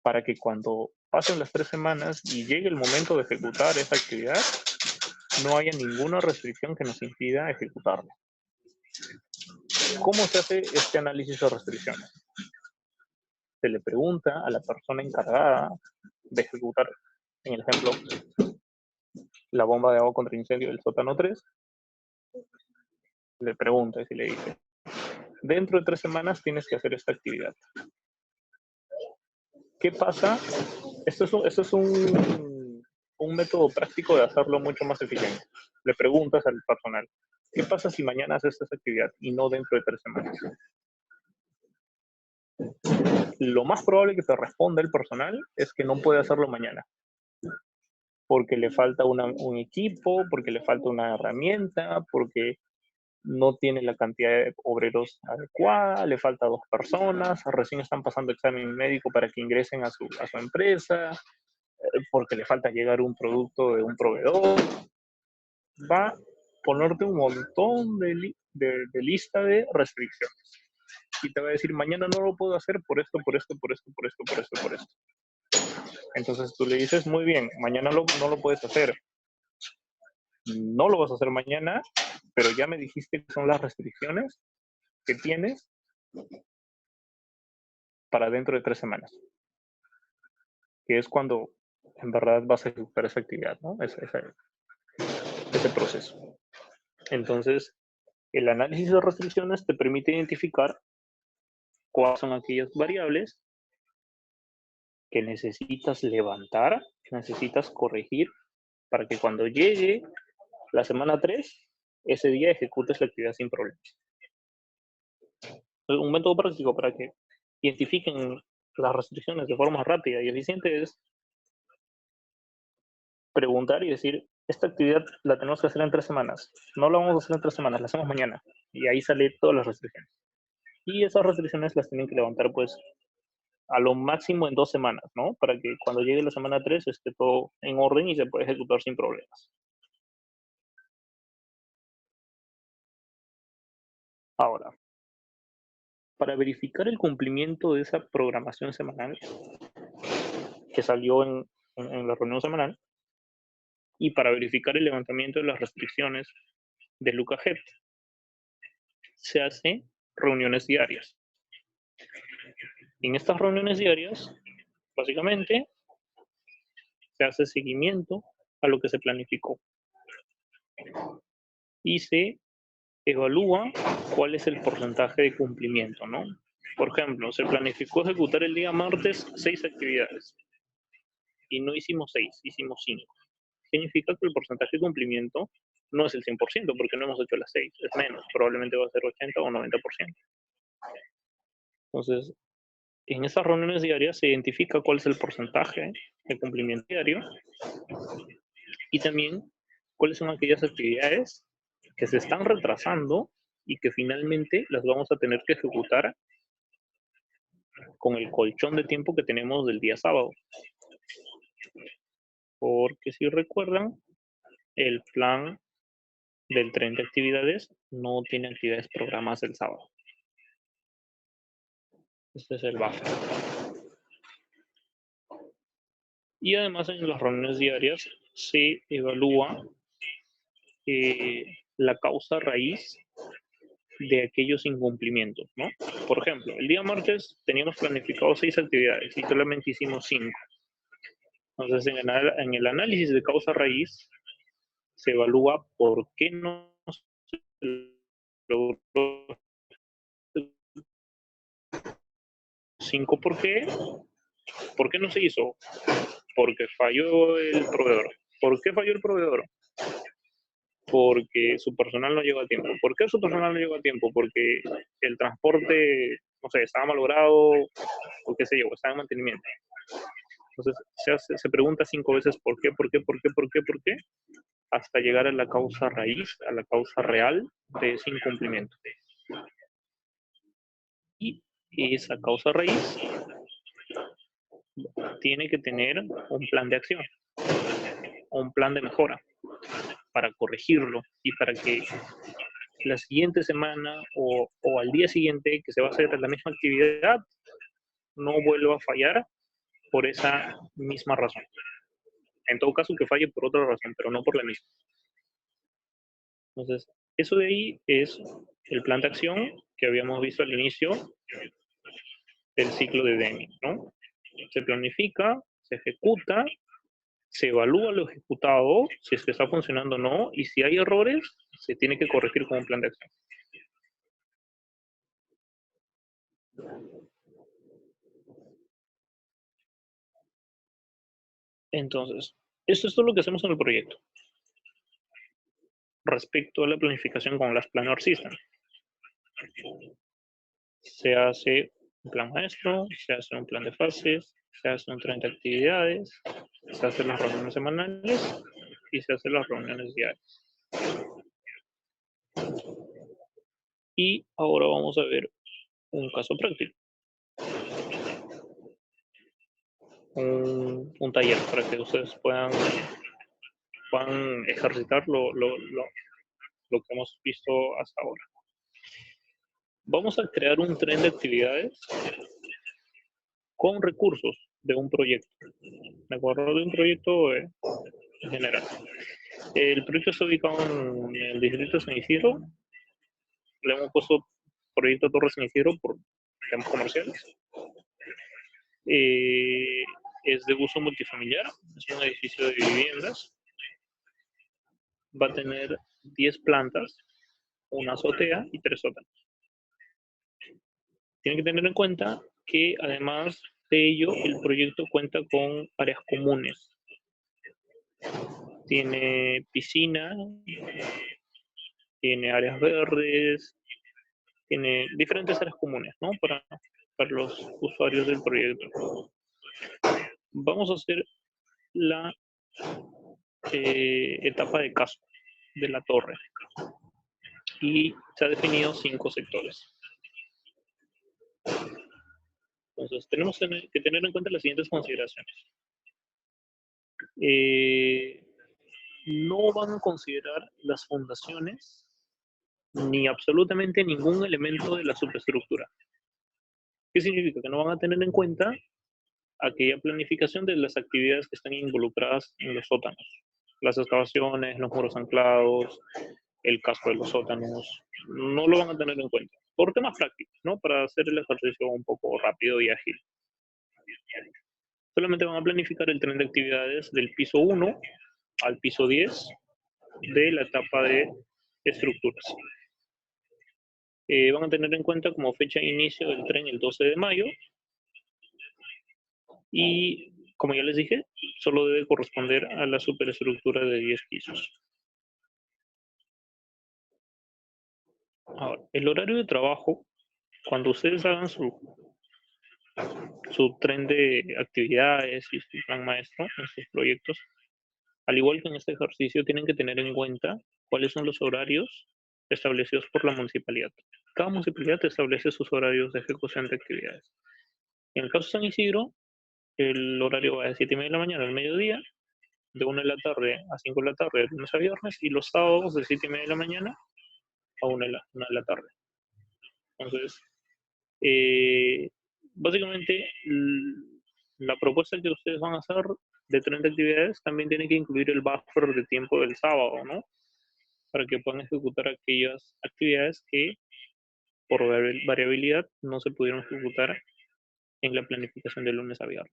para que cuando pasen las 3 semanas y llegue el momento de ejecutar esa actividad, no haya ninguna restricción que nos impida ejecutarla. ¿Cómo se hace este análisis de restricciones? Se le pregunta a la persona encargada de ejecutar, en el ejemplo, la bomba de agua contra incendio del sótano 3, le pregunta y le dice, dentro de 3 semanas tienes que hacer esta actividad. ¿Qué pasa? Esto es un método práctico de hacerlo mucho más eficiente. Le preguntas al personal, ¿qué pasa si mañana haces esta actividad y no dentro de 3 semanas? Lo más probable que te responda el personal es que no puede hacerlo mañana, porque le falta un equipo, porque le falta una herramienta, porque no tiene la cantidad de obreros adecuada, le falta 2 personas, recién están pasando examen médico para que ingresen a su empresa, porque le falta llegar un producto de un proveedor. Va a ponerte un montón de lista de restricciones. Y te va a decir, mañana no lo puedo hacer por esto, por esto, por esto, por esto, por esto, por esto. Entonces tú le dices, muy bien, mañana no lo puedes hacer. No lo vas a hacer mañana, pero ya me dijiste que son las restricciones que tienes para dentro de 3 semanas. Que es cuando en verdad vas a ejecutar esa actividad, ¿no? Ese proceso. Entonces, el análisis de restricciones te permite identificar cuáles son aquellas variables que necesitas levantar, que necesitas corregir, para que cuando llegue la semana 3, ese día ejecutes la actividad sin problemas. Un método práctico para que identifiquen las restricciones de forma rápida y eficiente es preguntar y decir, esta actividad la tenemos que hacer en 3 semanas. No la vamos a hacer en 3 semanas, la hacemos mañana. Y ahí salen todas las restricciones. Y esas restricciones las tienen que levantar, pues, a lo máximo en 2 semanas, ¿no? Para que cuando llegue la semana 3 esté todo en orden y se pueda ejecutar sin problemas. Ahora, para verificar el cumplimiento de esa programación semanal que salió en la reunión semanal y para verificar el levantamiento de las restricciones de Look Ahead, se hace reuniones diarias. En estas reuniones diarias, básicamente, se hace seguimiento a lo que se planificó y se evalúa cuál es el porcentaje de cumplimiento, ¿no? Por ejemplo, se planificó ejecutar el día martes 6 actividades y no hicimos 6, hicimos 5. Significa que el porcentaje de cumplimiento no es el 100% porque no hemos hecho las 6, es menos, probablemente va a ser 80 o 90%. Entonces, en esas reuniones diarias se identifica cuál es el porcentaje de cumplimiento diario y también cuáles son aquellas actividades que se están retrasando y que finalmente las vamos a tener que ejecutar con el colchón de tiempo que tenemos del día sábado. Porque si recuerdan, el plan del tren de actividades no tiene actividades programadas el sábado. Este es el buffer. Y además en las reuniones diarias se evalúa la causa raíz de aquellos incumplimientos, ¿no? Por ejemplo, el día martes teníamos planificado 6 actividades y solamente hicimos 5. Entonces, en el análisis de causa raíz se evalúa por qué no se logró 5, ¿por qué? ¿Por qué no se hizo? Porque falló el proveedor. ¿Por qué falló el proveedor? Porque su personal no llegó a tiempo. ¿Por qué su personal no llegó a tiempo? Porque el transporte, no sé, estaba malogrado, o qué sé yo, estaba en mantenimiento. Entonces se pregunta 5 veces por qué, hasta llegar a la causa raíz, a la causa real de ese incumplimiento. Y esa causa raíz tiene que tener un plan de acción, un plan de mejora para corregirlo y para que la siguiente semana o al día siguiente que se va a hacer la misma actividad no vuelva a fallar por esa misma razón. En todo caso que falle por otra razón, pero no por la misma. Entonces, eso de ahí es el plan de acción que habíamos visto al inicio del ciclo de Deming, ¿no? Se planifica, se ejecuta, se evalúa lo ejecutado, si es que está funcionando o no, y si hay errores, se tiene que corregir con un plan de acción. Entonces, esto es todo lo que hacemos en el proyecto. Respecto a la planificación con las Planner System. Se hace un plan maestro, se hace un plan de fases, se hace un tren de actividades, se hacen las reuniones semanales y se hacen las reuniones diarias. Y ahora vamos a ver un caso práctico. Un taller para que ustedes puedan ejercitar lo que hemos visto hasta ahora. Vamos a crear un tren de actividades con recursos de un proyecto. ¿De acuerdo? De un proyecto en general. El proyecto está ubicado en el distrito de San Isidro. Le hemos puesto Proyecto Torres San Isidro por temas comerciales. Es de uso multifamiliar, es un edificio de viviendas. Va a tener 10 plantas, una azotea y 3 sótanos. Tienen que tener en cuenta que además de ello, el proyecto cuenta con áreas comunes. Tiene piscina, tiene áreas verdes, tiene diferentes áreas comunes, ¿no? Para los usuarios del proyecto. Vamos a hacer la etapa de casco de la torre y se ha definido 5 sectores. Entonces, tenemos que tener en cuenta las siguientes consideraciones. No van a considerar las fundaciones ni absolutamente ningún elemento de la superestructura. ¿Qué significa? Que no van a tener en cuenta aquella planificación de las actividades que están involucradas en los sótanos. Las excavaciones, los muros anclados, el casco de los sótanos, no lo van a tener en cuenta. Por temas prácticos, ¿no? Para hacer el ejercicio un poco rápido y ágil. Solamente van a planificar el tren de actividades del piso 1 al piso 10 de la etapa de estructuras. Van a tener en cuenta como fecha de inicio del tren el 12 de mayo y, como ya les dije, solo debe corresponder a la superestructura de 10 pisos. Ahora, el horario de trabajo, cuando ustedes hagan su tren de actividades y su plan maestro en sus proyectos, al igual que en este ejercicio, tienen que tener en cuenta cuáles son los horarios establecidos por la municipalidad. Cada municipalidad establece sus horarios de ejecución de actividades. En el caso de San Isidro, el horario va de 7:30 de la mañana al mediodía, de 1 de la tarde a 5 de la tarde, de lunes a viernes, y los sábados de 7:30 de la mañana a 1 de la tarde. Entonces, básicamente, la propuesta que ustedes van a hacer de 30 actividades también tiene que incluir el buffer de tiempo del sábado, ¿no? Para que puedan ejecutar aquellas actividades que por variabilidad no se pudieron ejecutar en la planificación de lunes a viernes.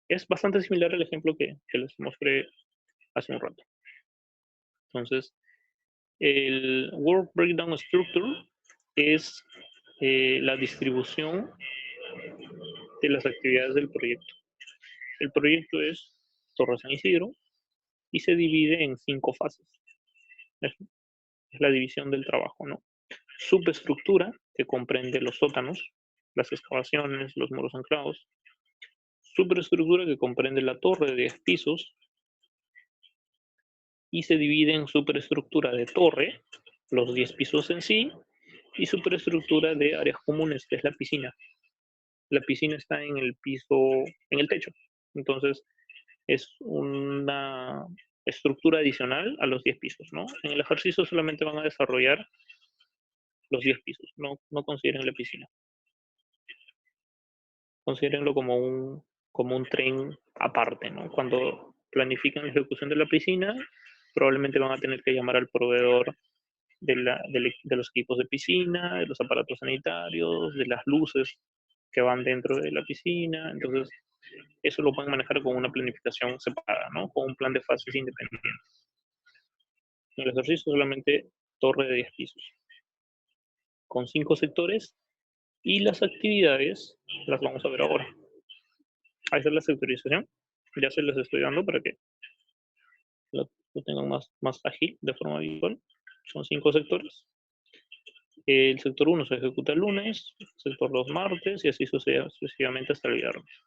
Es bastante similar al ejemplo que les mostré hace un rato. Entonces, el Work Breakdown Structure es la distribución de las actividades del proyecto. El proyecto es Torre San Isidro y se divide en 5 fases. Es la división del trabajo, ¿no? Subestructura, que comprende los sótanos, las excavaciones, los muros anclados. Superestructura, que comprende la torre de 10 pisos y se divide en superestructura de torre, los 10 pisos en sí, y superestructura de áreas comunes, que es la piscina. La piscina está en el piso, en el techo. Entonces, es una estructura adicional a los 10 pisos, ¿no? En el ejercicio solamente van a desarrollar los 10 pisos, no consideren la piscina. Considérenlo como un tren aparte, ¿no? Cuando planifican la ejecución de la piscina, probablemente van a tener que llamar al proveedor de los equipos de piscina, de los aparatos sanitarios, de las luces que van dentro de la piscina. Entonces, eso lo pueden manejar con una planificación separada, ¿no? Con un plan de fases independiente. En el ejercicio solamente torre de 10 pisos, con 5 sectores, y las actividades las vamos a ver ahora. Ahí está la sectorización. Ya se les estoy dando para que lo tengan más ágil de forma visual. Son 5 sectores. El sector 1 se ejecuta el lunes, el sector 2 martes y así sucesivamente hasta el viernes.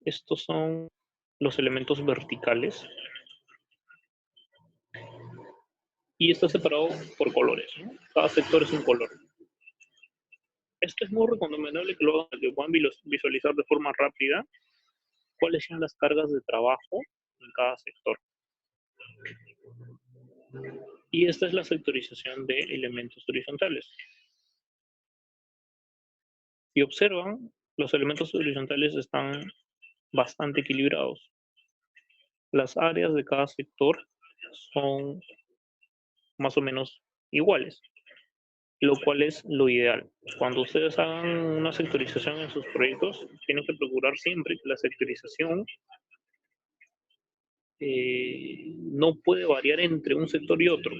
Estos son los elementos verticales. Y está separado por colores, ¿no? Cada sector es un color. Esto es muy recomendable que lo hagan, que puedan visualizar de forma rápida cuáles son las cargas de trabajo en cada sector. Y esta es la sectorización de elementos horizontales. Si observan, los elementos horizontales están bastante equilibrados. Las áreas de cada sector son más o menos iguales, lo cual es lo ideal. Cuando ustedes hagan una sectorización en sus proyectos, tienen que procurar siempre que la sectorización no puede variar entre un sector y otro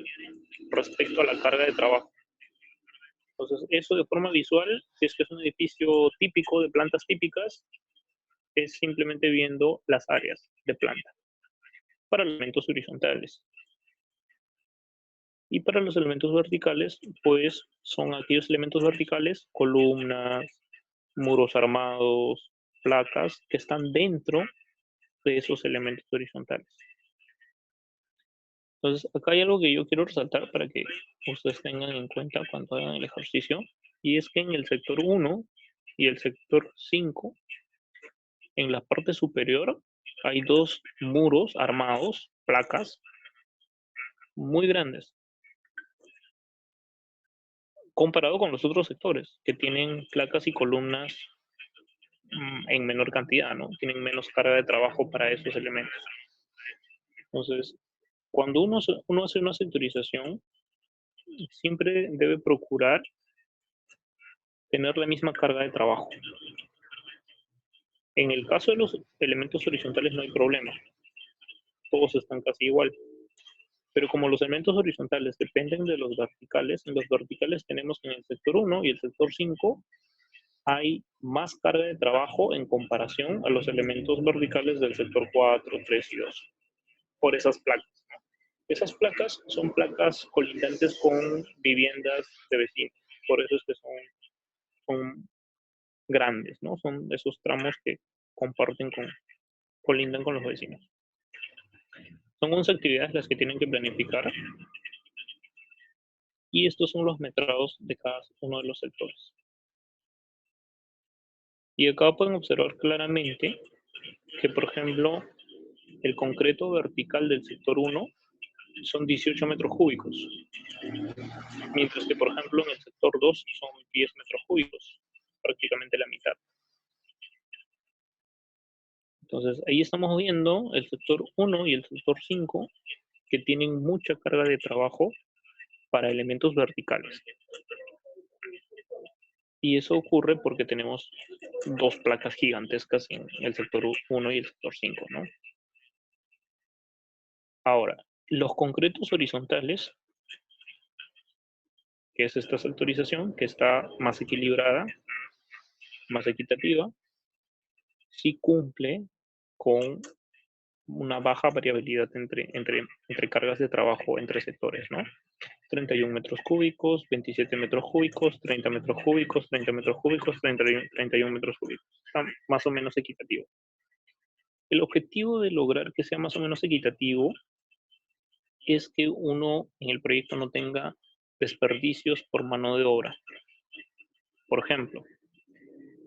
respecto a la carga de trabajo. Entonces, eso de forma visual, si es que es un edificio típico de plantas típicas, es simplemente viendo las áreas de planta para elementos horizontales. Y para los elementos verticales, pues son aquellos elementos verticales, columnas, muros armados, placas, que están dentro de esos elementos horizontales. Entonces, acá hay algo que yo quiero resaltar para que ustedes tengan en cuenta cuando hagan el ejercicio, y es que en el sector 1 y el sector 5, en la parte superior, hay 2 muros armados, placas, muy grandes, comparado con los otros sectores, que tienen placas y columnas en menor cantidad, ¿no? Tienen menos carga de trabajo para esos elementos. Entonces, cuando uno hace una sectorización, siempre debe procurar tener la misma carga de trabajo. En el caso de los elementos horizontales no hay problema. Todos están casi igual. Pero como los elementos horizontales dependen de los verticales, en los verticales tenemos que en el sector 1 y el sector 5 hay más carga de trabajo en comparación a los elementos verticales del sector 4, 3 y 2, por esas placas. Esas placas son placas colindantes con viviendas de vecinos, por eso es que son grandes, ¿no? Son esos tramos que comparten colindan con los vecinos. Son 11 actividades las que tienen que planificar y estos son los metrados de cada uno de los sectores. Y acá pueden observar claramente que, por ejemplo, el concreto vertical del sector 1 son 18 metros cúbicos, mientras que, por ejemplo, en el sector 2 son 10 metros cúbicos, prácticamente la mitad. Entonces, ahí estamos viendo el sector 1 y el sector 5, que tienen mucha carga de trabajo para elementos verticales. Y eso ocurre porque tenemos dos placas gigantescas en el sector 1 y el sector 5, ¿no? Ahora, los concretos horizontales, que es esta sectorización, que está más equilibrada, más equitativa, sí cumple con una baja variabilidad entre cargas de trabajo entre sectores, ¿no? 31 metros cúbicos, 27 metros cúbicos, 30 metros cúbicos, 30 metros cúbicos, 31 metros cúbicos. Está más o menos equitativo. El objetivo de lograr que sea más o menos equitativo es que uno en el proyecto no tenga desperdicios por mano de obra. Por ejemplo,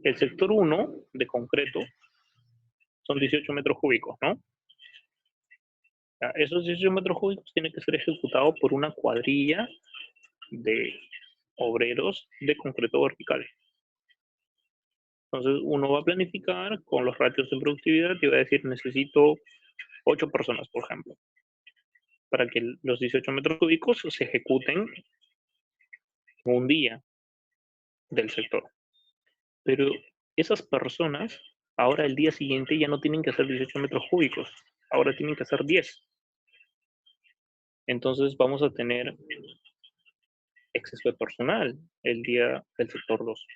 el sector 1 de concreto son 18 metros cúbicos, ¿no? Esos 18 metros cúbicos tienen que ser ejecutados por una cuadrilla de obreros de concreto vertical. Entonces uno va a planificar con los ratios de productividad y va a decir necesito 8 personas, por ejemplo, para que los 18 metros cúbicos se ejecuten en un día del sector. Pero esas personas ahora el día siguiente ya no tienen que hacer 18 metros cúbicos, ahora tienen que hacer 10. Entonces vamos a tener exceso de personal el día del sector 2.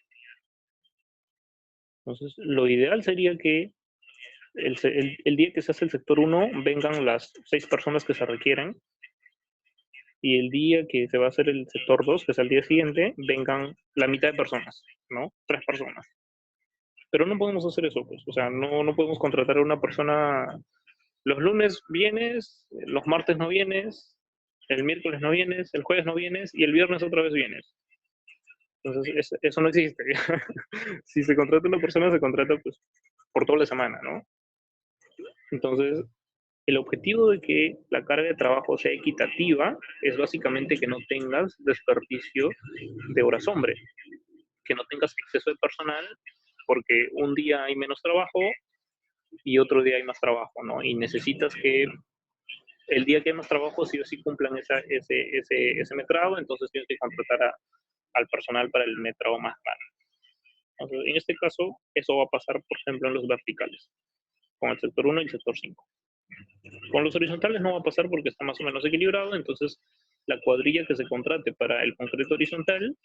Entonces, lo ideal sería que el día que se hace el sector 1 vengan las 6 personas que se requieren y el día que se va a hacer el sector 2, que es el día siguiente, vengan la mitad de personas, ¿no? 3 personas. Pero no podemos hacer eso, pues. O sea, no podemos contratar a una persona. Los lunes vienes, los martes no vienes, el miércoles no vienes, el jueves no vienes y el viernes otra vez vienes. Entonces, eso no existe. Si se contrata una persona, se contrata pues por toda la semana, ¿no? Entonces, el objetivo de que la carga de trabajo sea equitativa es básicamente que no tengas desperdicio de horas hombre, que no tengas exceso de personal, porque un día hay menos trabajo y otro día hay más trabajo, ¿no? Y necesitas que el día que hay más trabajo sí o sí cumplan ese metrado, entonces tienes que contratar al personal para el metrado más caro. Entonces, en este caso, eso va a pasar, por ejemplo, en los verticales, con el sector 1 y el sector 5. Con los horizontales no va a pasar porque está más o menos equilibrado, entonces la cuadrilla que se contrate para el concreto horizontal,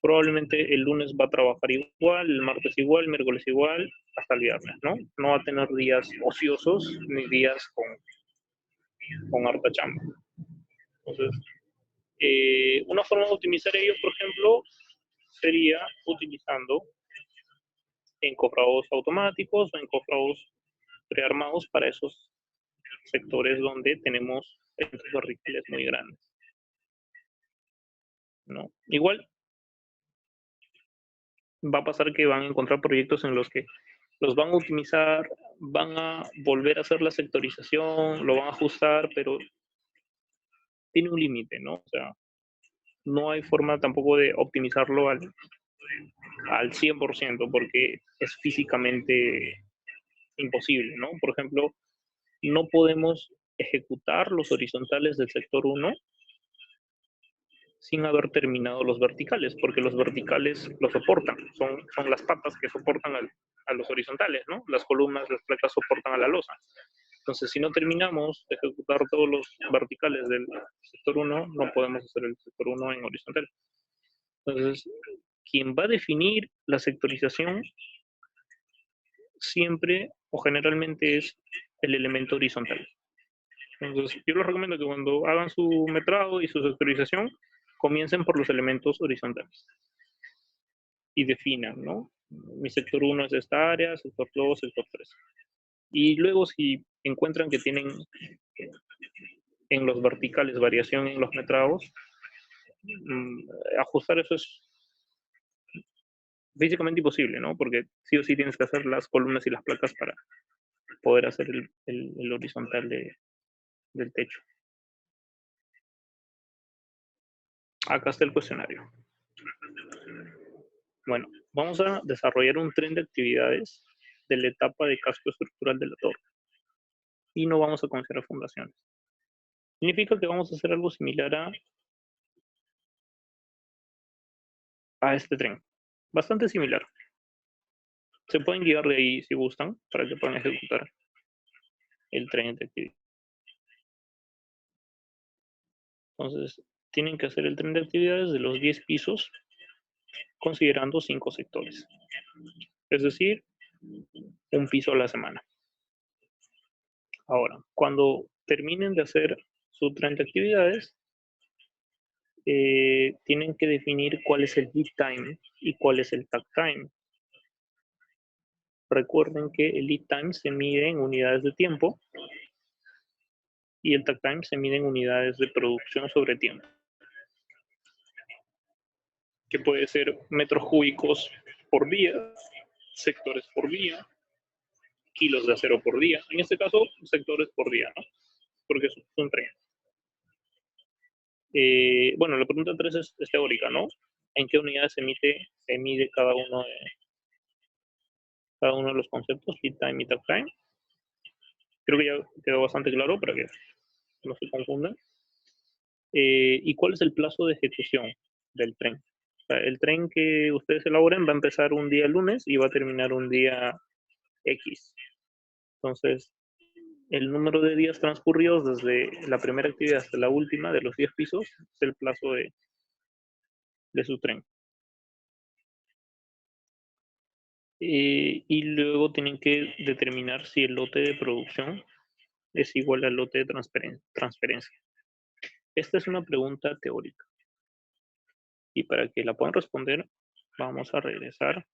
probablemente el lunes va a trabajar igual, el martes igual, el miércoles igual, hasta el viernes, ¿no? No va a tener días ociosos ni días con harta chamba. Entonces, una forma de optimizar ello, por ejemplo, sería utilizando encofrados automáticos o encofrados prearmados para esos sectores donde tenemos estos verticales muy grandes, ¿no? Igual va a pasar que van a encontrar proyectos en los que los van a optimizar, van a volver a hacer la sectorización, lo van a ajustar, pero tiene un límite, ¿no? O sea, no hay forma tampoco de optimizarlo al 100% porque es físicamente imposible, ¿no? Por ejemplo, no podemos ejecutar los horizontales del sector 1 sin haber terminado los verticales, porque los verticales lo soportan, son las patas que soportan a los horizontales, ¿no? Las columnas, las placas soportan a la losa. Entonces, si no terminamos de ejecutar todos los verticales del sector 1, no podemos hacer el sector 1 en horizontal. Entonces, quien va a definir la sectorización siempre o generalmente es el elemento horizontal. Entonces, yo les recomiendo que cuando hagan su metrado y su sectorización, comiencen por los elementos horizontales y definan, ¿no? Mi sector 1 es esta área, sector 2, sector 3. Y luego si encuentran que tienen en los verticales variación en los metrados, ajustar eso es físicamente imposible, ¿no? Porque sí o sí tienes que hacer las columnas y las placas para poder hacer el horizontal del techo. Acá está el cuestionario. Bueno, vamos a desarrollar un tren de actividades de la etapa de casco estructural de la torre. Y no vamos a considerar fundaciones. Significa que vamos a hacer algo similar a este tren. Bastante similar. Se pueden guiar de ahí si gustan, para que puedan ejecutar el tren de actividades. Entonces, tienen que hacer el tren de actividades de los 10 pisos, considerando 5 sectores. Es decir, un piso a la semana. Ahora, cuando terminen de hacer su tren de actividades, tienen que definir cuál es el lead time y cuál es el takt time. Recuerden que el lead time se mide en unidades de tiempo y el takt time se mide en unidades de producción sobre tiempo, que puede ser metros cúbicos por día, sectores por día, kilos de acero por día. En este caso, sectores por día, ¿no? Porque es un tren. Bueno, la pregunta 3 es teórica, ¿no? ¿En qué unidades se mide cada uno de los conceptos, lead time y takt time? Creo que ya quedó bastante claro para que no se confundan. ¿Y cuál es el plazo de ejecución del tren? O sea, el tren que ustedes elaboren va a empezar un día lunes y va a terminar un día X. Entonces, el número de días transcurridos desde la primera actividad hasta la última de los 10 pisos es el plazo de su tren. Y luego tienen que determinar si el lote de producción es igual al lote de transferencia. Esta es una pregunta teórica. Y para que la puedan responder, vamos a regresar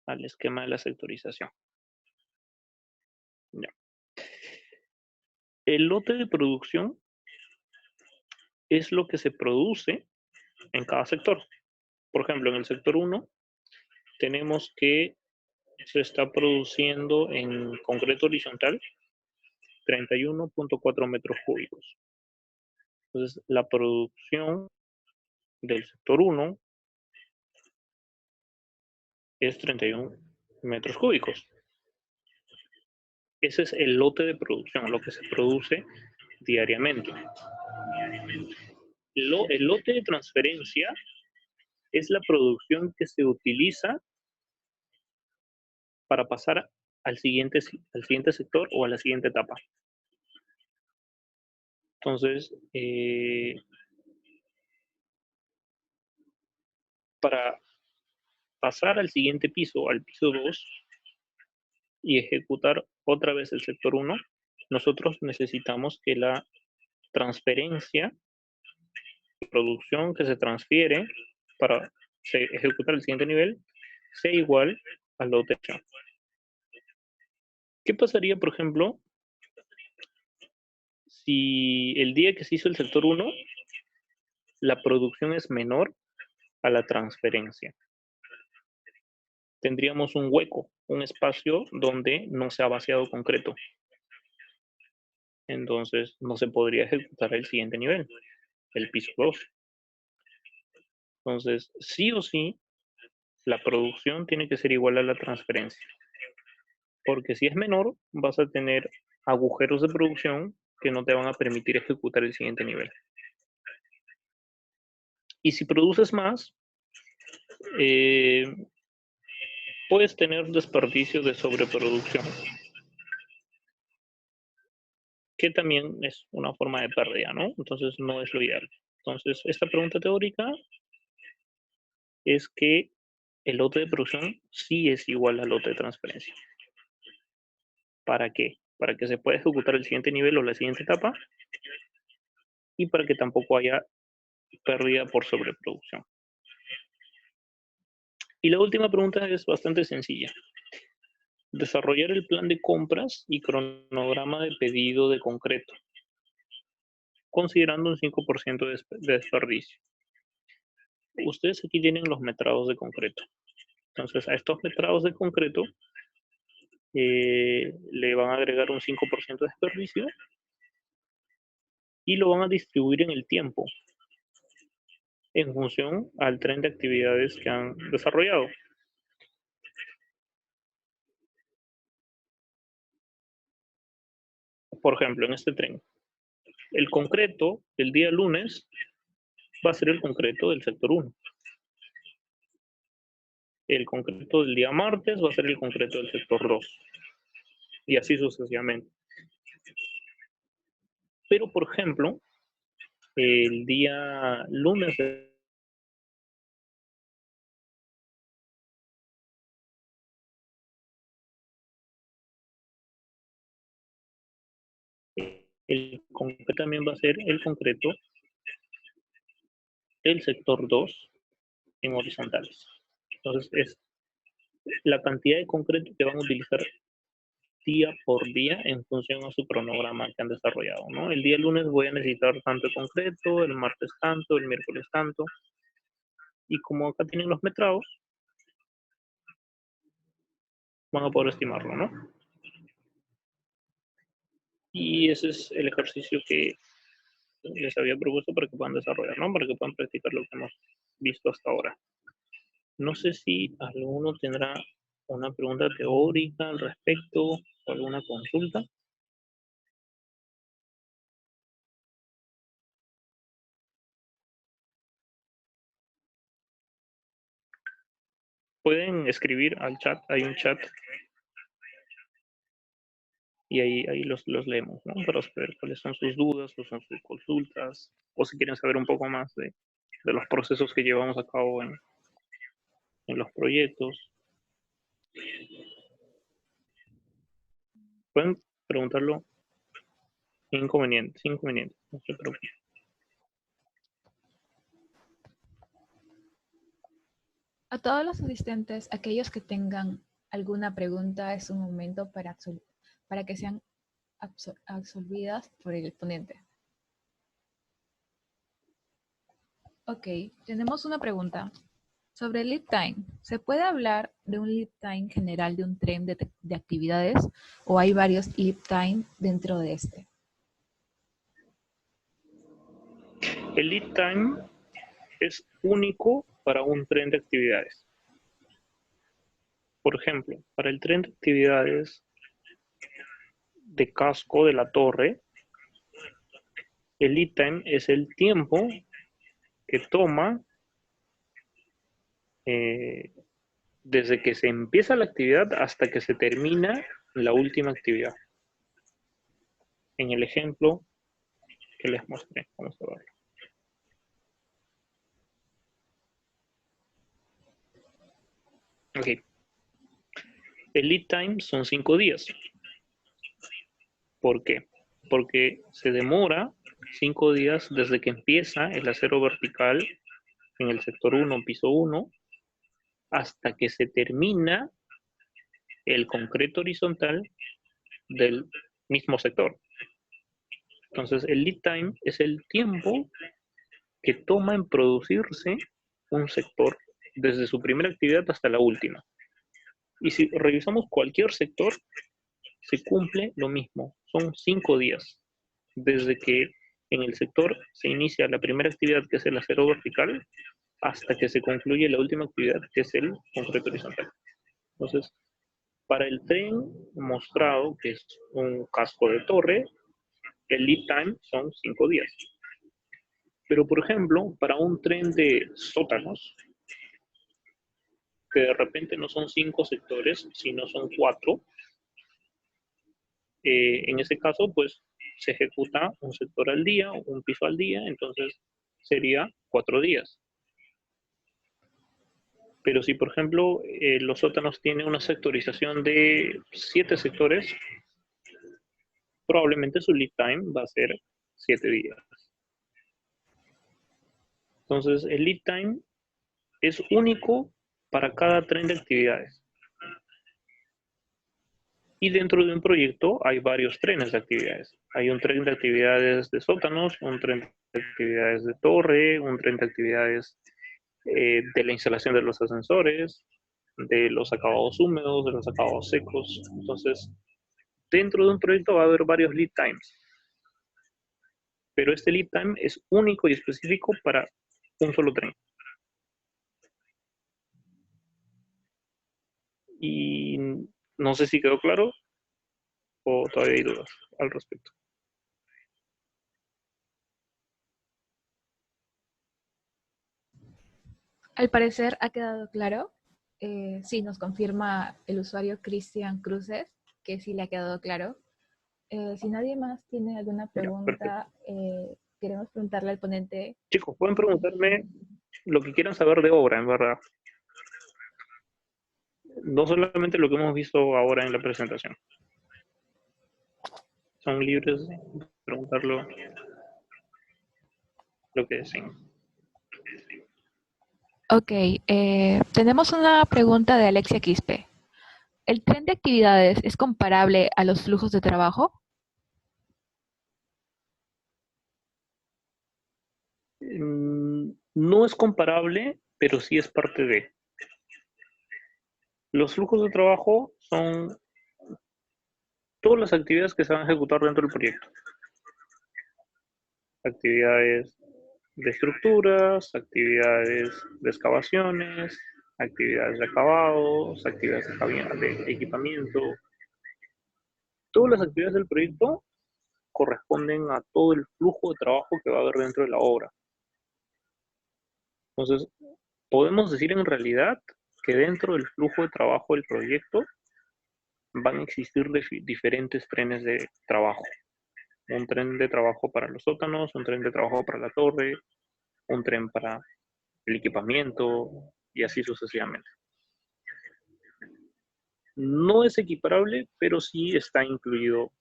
al esquema de la sectorización. Ya. El lote de producción es lo que se produce en cada sector. Por ejemplo, en el sector 1 tenemos que se está produciendo en concreto horizontal 31.4 metros cúbicos. Entonces, la producción del sector 1 es 31 metros cúbicos. Ese es el lote de producción, lo que se produce diariamente. El lote de transferencia es la producción que se utiliza para pasar al siguiente sector o a la siguiente etapa. Entonces, para pasar al siguiente piso, al piso 2, y ejecutar otra vez el sector 1, nosotros necesitamos que la transferencia, producción que se transfiere para ejecutar el siguiente nivel, sea igual al lote. ¿Qué pasaría, por ejemplo, si el día que se hizo el sector 1, la producción es menor a la transferencia? Tendríamos un hueco, un espacio donde no se ha vaciado concreto. Entonces no se podría ejecutar el siguiente nivel, el piso 2. Entonces, sí o sí, la producción tiene que ser igual a la transferencia. Porque si es menor, vas a tener agujeros de producción que no te van a permitir ejecutar el siguiente nivel. Y si produces más, puedes tener desperdicio de sobreproducción, que también es una forma de pérdida, ¿no? Entonces no es lo ideal. Entonces, esta pregunta teórica es que el lote de producción sí es igual al lote de transferencia. ¿Para qué? Para que se pueda ejecutar el siguiente nivel o la siguiente etapa y para que tampoco haya pérdida por sobreproducción. Y la última pregunta es bastante sencilla. Desarrollar el plan de compras y cronograma de pedido de concreto, considerando un 5% de desperdicio. Ustedes aquí tienen los metrados de concreto. Entonces, a estos metrados de concreto le van a agregar un 5% de desperdicio y lo van a distribuir en el tiempo en función al tren de actividades que han desarrollado. Por ejemplo, en este tren, el concreto del día lunes va a ser el concreto del sector 1. El concreto del día martes va a ser el concreto del sector 2. Y así sucesivamente. Pero, por ejemplo, el día lunes el concreto también va a ser el concreto del sector 2 en horizontales. Entonces, es la cantidad de concreto que van a utilizar día por día en función a su cronograma que han desarrollado, ¿no? El día lunes voy a necesitar tanto de concreto, el martes tanto, el miércoles tanto. Y como acá tienen los metrados, van a poder estimarlo, ¿no? Y ese es el ejercicio que les había propuesto para que puedan desarrollar, ¿no? Para que puedan practicar lo que hemos visto hasta ahora. No sé si alguno tendrá una pregunta teórica al respecto o alguna consulta. Pueden escribir al chat, hay un chat y ahí los leemos, ¿no? Para saber cuáles son sus dudas, cuáles son sus consultas, o si quieren saber un poco más de los procesos que llevamos a cabo en los proyectos. Pueden preguntarlo sin inconveniente, no se preocupen. A todos los asistentes, aquellos que tengan alguna pregunta, es un momento para que sean absolvidas por el ponente. Ok, tenemos una pregunta. Sobre el lead time, ¿se puede hablar de un lead time general de un tren de actividades o hay varios lead time dentro de este? El lead time es único para un tren de actividades. Por ejemplo, para el tren de actividades de casco de la torre, el lead time es el tiempo que toma desde que se empieza la actividad hasta que se termina la última actividad. En el ejemplo que les mostré, vamos a verlo. Ok. El lead time son 5 días. ¿Por qué? Porque se demora 5 días desde que empieza el acero vertical en el sector 1, piso 1, hasta que se termina el concreto horizontal del mismo sector. Entonces, el lead time es el tiempo que toma en producirse un sector desde su primera actividad hasta la última. Y si revisamos cualquier sector, se cumple lo mismo. Son 5 días desde que en el sector se inicia la primera actividad, que es el acero vertical, hasta que se concluye la última actividad, que es el concreto horizontal. Entonces, para el tren mostrado, que es un casco de torre, el lead time son 5 días. Pero Pero, por ejemplo, para un tren de sótanos, que de repente no son 5 sectores, sino son 4, en ese caso, pues se ejecuta un sector al día, un piso al día, entonces sería 4 días. Pero si, por ejemplo, los sótanos tienen una sectorización de 7 sectores, probablemente su lead time va a ser 7 días. Entonces, el lead time es único para cada tren de actividades. Y dentro de un proyecto hay varios trenes de actividades. Hay un tren de actividades de sótanos, un tren de actividades de torre, un tren de actividades de la instalación de los ascensores, de los acabados húmedos, de los acabados secos. Entonces, dentro de un proyecto va a haber varios lead times. Pero este lead time es único y específico para un solo tren. Y no sé si quedó claro o todavía hay dudas al respecto. Al parecer ha quedado claro. Sí, nos confirma el usuario Cristian Cruces que sí le ha quedado claro. Si nadie más tiene alguna Ya, perfecto. pregunta, queremos preguntarle al ponente. Chicos, pueden preguntarme lo que quieran saber de obra, en verdad. No solamente lo que hemos visto ahora en la presentación. Son libres de preguntar lo que deseen. Ok, tenemos una pregunta de Alexia Quispe. ¿El tren de actividades es comparable a los flujos de trabajo? No es comparable, pero sí es parte de. Los flujos de trabajo son todas las actividades que se van a ejecutar dentro del proyecto. Actividades de estructuras, actividades de excavaciones, actividades de acabados, actividades de equipamiento. Todas las actividades del proyecto corresponden a todo el flujo de trabajo que va a haber dentro de la obra. Entonces, podemos decir en realidad que dentro del flujo de trabajo del proyecto van a existir diferentes trenes de trabajo. Un tren de trabajo para los sótanos, un tren de trabajo para la torre, un tren para el equipamiento y así sucesivamente. No es equiparable, pero sí está incluido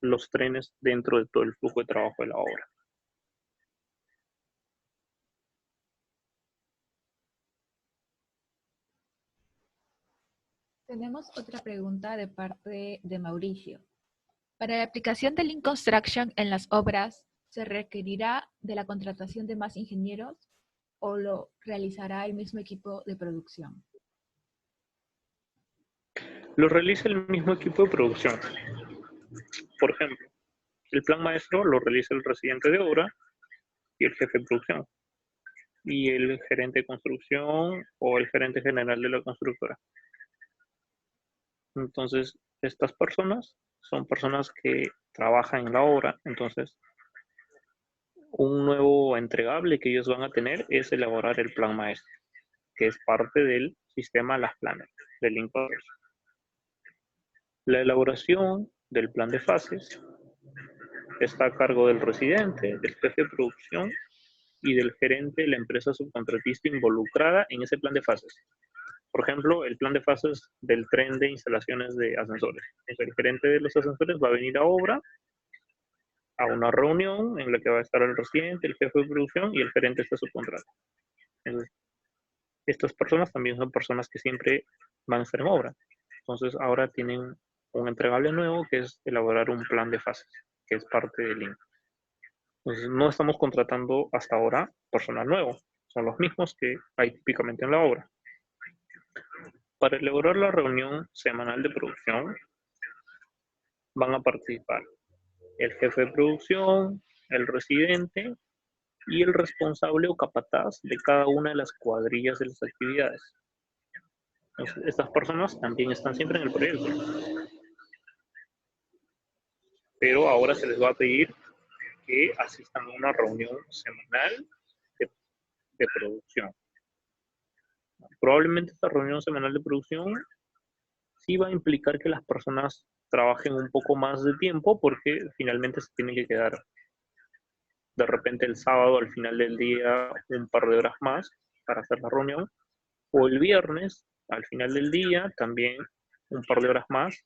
los trenes dentro de todo el flujo de trabajo de la obra. Tenemos otra pregunta de parte de Mauricio. Para la aplicación de Lean Construction en las obras, ¿se requerirá de la contratación de más ingenieros o lo realizará el mismo equipo de producción? Lo realiza el mismo equipo de producción. Por ejemplo, el plan maestro lo realiza el residente de obra y el jefe de producción, y el gerente de construcción o el gerente general de la constructora. Entonces, estas personas son personas que trabajan en la obra, entonces un nuevo entregable que ellos van a tener es elaborar el plan maestro, que es parte del sistema Las Planas, del INCODERS. La elaboración del plan de fases está a cargo del residente, del jefe de producción y del gerente de la empresa subcontratista involucrada en ese plan de fases. Por ejemplo, el plan de fases del tren de instalaciones de ascensores. El gerente de los ascensores va a venir a obra, a una reunión en la que va a estar el residente, el jefe de producción y el gerente de esta subcontrata. Entonces, estas personas también son personas que siempre van a estar en obra. Entonces, ahora tienen un entregable nuevo que es elaborar un plan de fases, que es parte del Lean. Entonces, no estamos contratando hasta ahora personal nuevo, son los mismos que hay típicamente en la obra. Para elaborar la reunión semanal de producción, van a participar el jefe de producción, el residente y el responsable o capataz de cada una de las cuadrillas de las actividades. Entonces, estas personas también están siempre en el proyecto, pero ahora se les va a pedir que asistan a una reunión semanal de producción. Probablemente esta reunión semanal de producción sí va a implicar que las personas trabajen un poco más de tiempo porque finalmente se tienen que quedar de repente el sábado al final del día un par de horas más para hacer la reunión, o el viernes al final del día también un par de horas más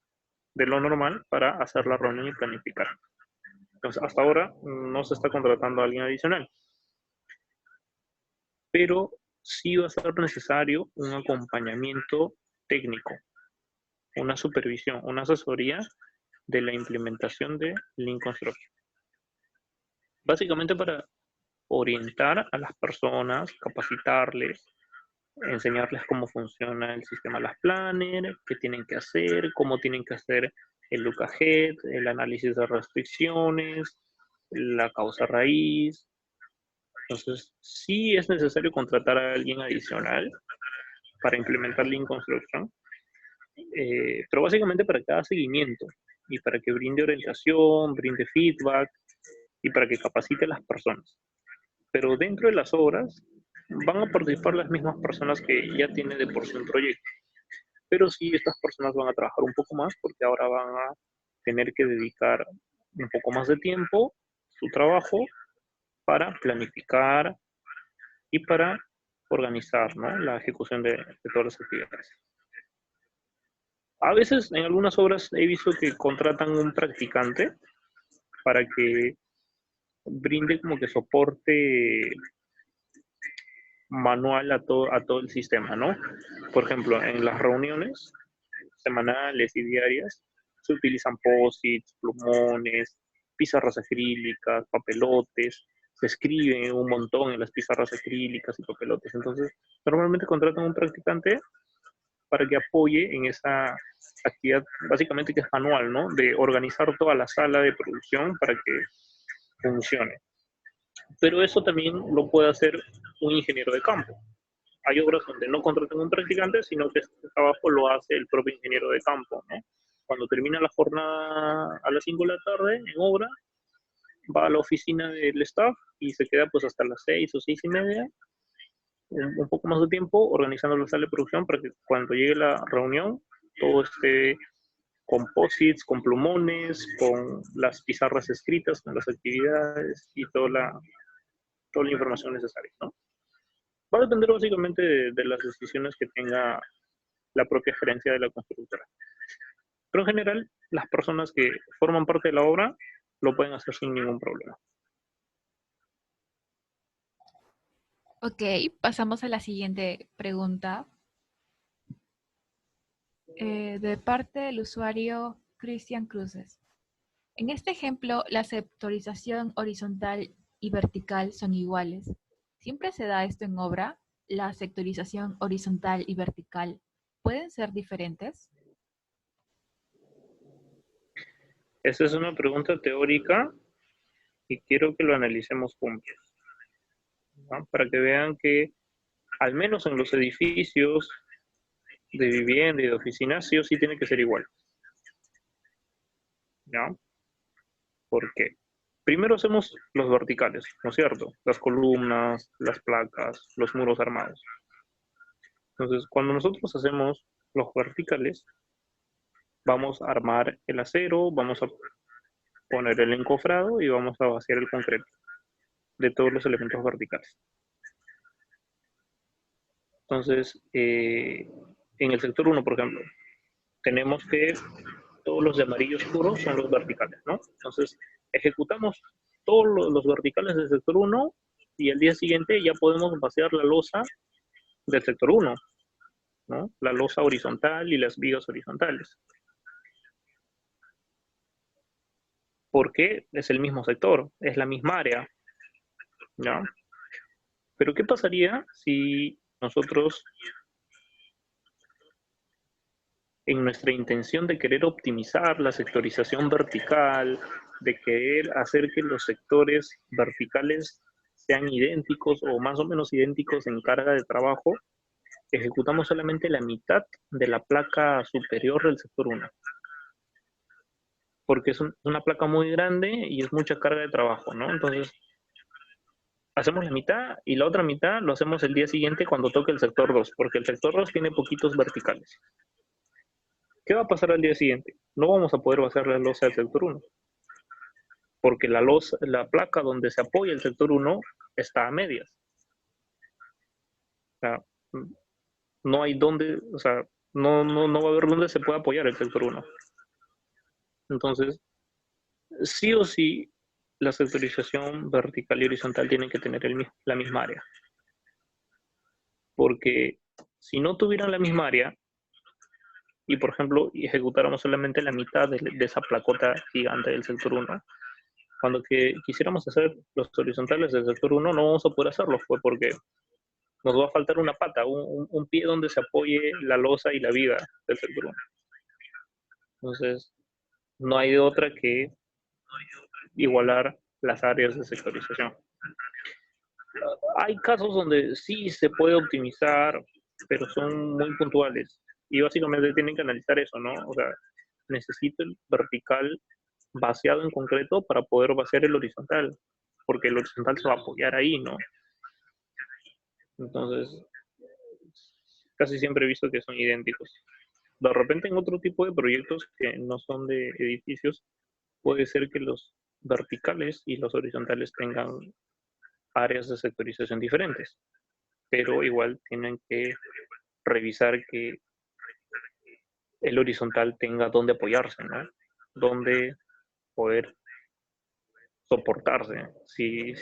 de lo normal para hacer la reunión y planificar. Entonces, hasta ahora no se está contratando a alguien adicional, pero sí va a ser necesario un acompañamiento técnico, una supervisión, una asesoría de la implementación de Lean Construction. Básicamente para orientar a las personas, capacitarles, enseñarles cómo funciona el sistema Las Planner, qué tienen que hacer, cómo tienen que hacer el look ahead, el análisis de restricciones, la causa raíz. Entonces, sí es necesario contratar a alguien adicional para implementar Lean Construction, pero básicamente para cada seguimiento y para que brinde orientación, brinde feedback y para que capacite a las personas. Pero dentro de las obras van a participar las mismas personas que ya tienen de por sí un proyecto. Pero sí, estas personas van a trabajar un poco más porque ahora van a tener que dedicar un poco más de tiempo, su trabajo, para planificar y para organizar, ¿no?, la ejecución de todas las actividades. A veces en algunas obras he visto que contratan un practicante para que brinde como que soporte manual a todo el sistema, ¿no? Por ejemplo, en las reuniones semanales y diarias se utilizan post-its, plumones, pizarras acrílicas, papelotes, se escribe un montón en las pizarras acrílicas y papelotes. Entonces, normalmente contratan un practicante para que apoye en esa actividad, básicamente que es manual, ¿no? De organizar toda la sala de producción para que funcione. Pero eso también lo puede hacer un ingeniero de campo. Hay obras donde no contratan un practicante, sino que este trabajo lo hace el propio ingeniero de campo, ¿no? Cuando termina la jornada a las 5 de la tarde en obra, va a la oficina del staff y se queda pues hasta las 6 o 6:30, un poco más de tiempo, organizando la sala de producción para que cuando llegue la reunión todo esté con post-its, con plumones, con las pizarras escritas, con las actividades y toda la información necesaria, ¿no? Va a depender básicamente de las decisiones que tenga la propia gerencia de la constructora. Pero en general, las personas que forman parte de la obra lo pueden hacer sin ningún problema. Ok, pasamos a la siguiente pregunta. De parte del usuario Cristian Cruces. En este ejemplo, la sectorización horizontal y vertical son iguales. ¿Siempre se da esto en obra? ¿La sectorización horizontal y vertical pueden ser diferentes? Esa es una pregunta teórica y quiero que lo analicemos juntos, ¿no? Para que vean que al menos en los edificios de vivienda y de oficinas sí o sí tiene que ser igual, ¿no? ¿Por qué? Primero hacemos los verticales, ¿no es cierto? Las columnas, las placas, los muros armados. Entonces, cuando nosotros hacemos los verticales, vamos a armar el acero, vamos a poner el encofrado y vamos a vaciar el concreto de todos los elementos verticales. Entonces, en el sector 1, por ejemplo, tenemos que todos los de amarillo oscuro son los verticales, ¿no? Entonces, ejecutamos todos los verticales del sector 1 y al día siguiente ya podemos vaciar la losa del sector 1, ¿no? La losa horizontal y las vigas horizontales. Porque es el mismo sector, es la misma área, ¿no? Pero ¿qué pasaría si nosotros, en nuestra intención de querer optimizar la sectorización vertical, de querer hacer que los sectores verticales sean idénticos o más o menos idénticos en carga de trabajo, ejecutamos solamente la mitad de la placa superior del sector 1? porque es una placa muy grande y es mucha carga de trabajo, ¿no? Entonces, hacemos la mitad y la otra mitad lo hacemos el día siguiente cuando toque el sector 2, porque el sector 2 tiene poquitos verticales. ¿Qué va a pasar al día siguiente? No vamos a poder vaciar la losa del sector 1, porque la placa donde se apoya el sector 1 está a medias. O sea, no hay dónde, o sea, no va a haber dónde se pueda apoyar el sector 1. Entonces, sí o sí, la sectorización vertical y horizontal tienen que tener la misma área. Porque si no tuvieran la misma área, y por ejemplo ejecutáramos solamente la mitad de esa placota gigante del sector 1, cuando quisiéramos hacer los horizontales del sector 1 no vamos a poder hacerlo, pues porque nos va a faltar una pata, un pie donde se apoye la losa y la viga del sector 1. Entonces, no hay de otra que igualar las áreas de sectorización. Hay casos donde sí se puede optimizar, pero son muy puntuales. Y básicamente tienen que analizar eso, ¿no? O sea, necesito el vertical vaciado en concreto para poder vaciar el horizontal, porque el horizontal se va a apoyar ahí, ¿no? Entonces, casi siempre he visto que son idénticos. De repente en otro tipo de proyectos que no son de edificios, puede ser que los verticales y los horizontales tengan áreas de sectorización diferentes, pero igual tienen que revisar que el horizontal tenga dónde apoyarse, ¿no? Dónde poder soportarse. Si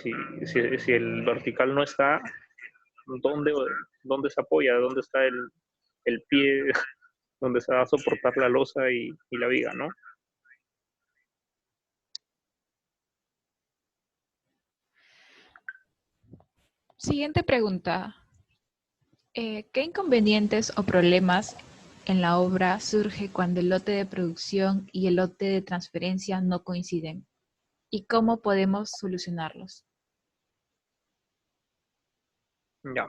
el vertical no está, ¿dónde, dónde se apoya? ¿Dónde está el pie donde se va a soportar la losa y la viga, ¿no? Siguiente pregunta. ¿Qué inconvenientes o problemas en la obra surge cuando el lote de producción y el lote de transferencia no coinciden? ¿Y cómo podemos solucionarlos? Ya.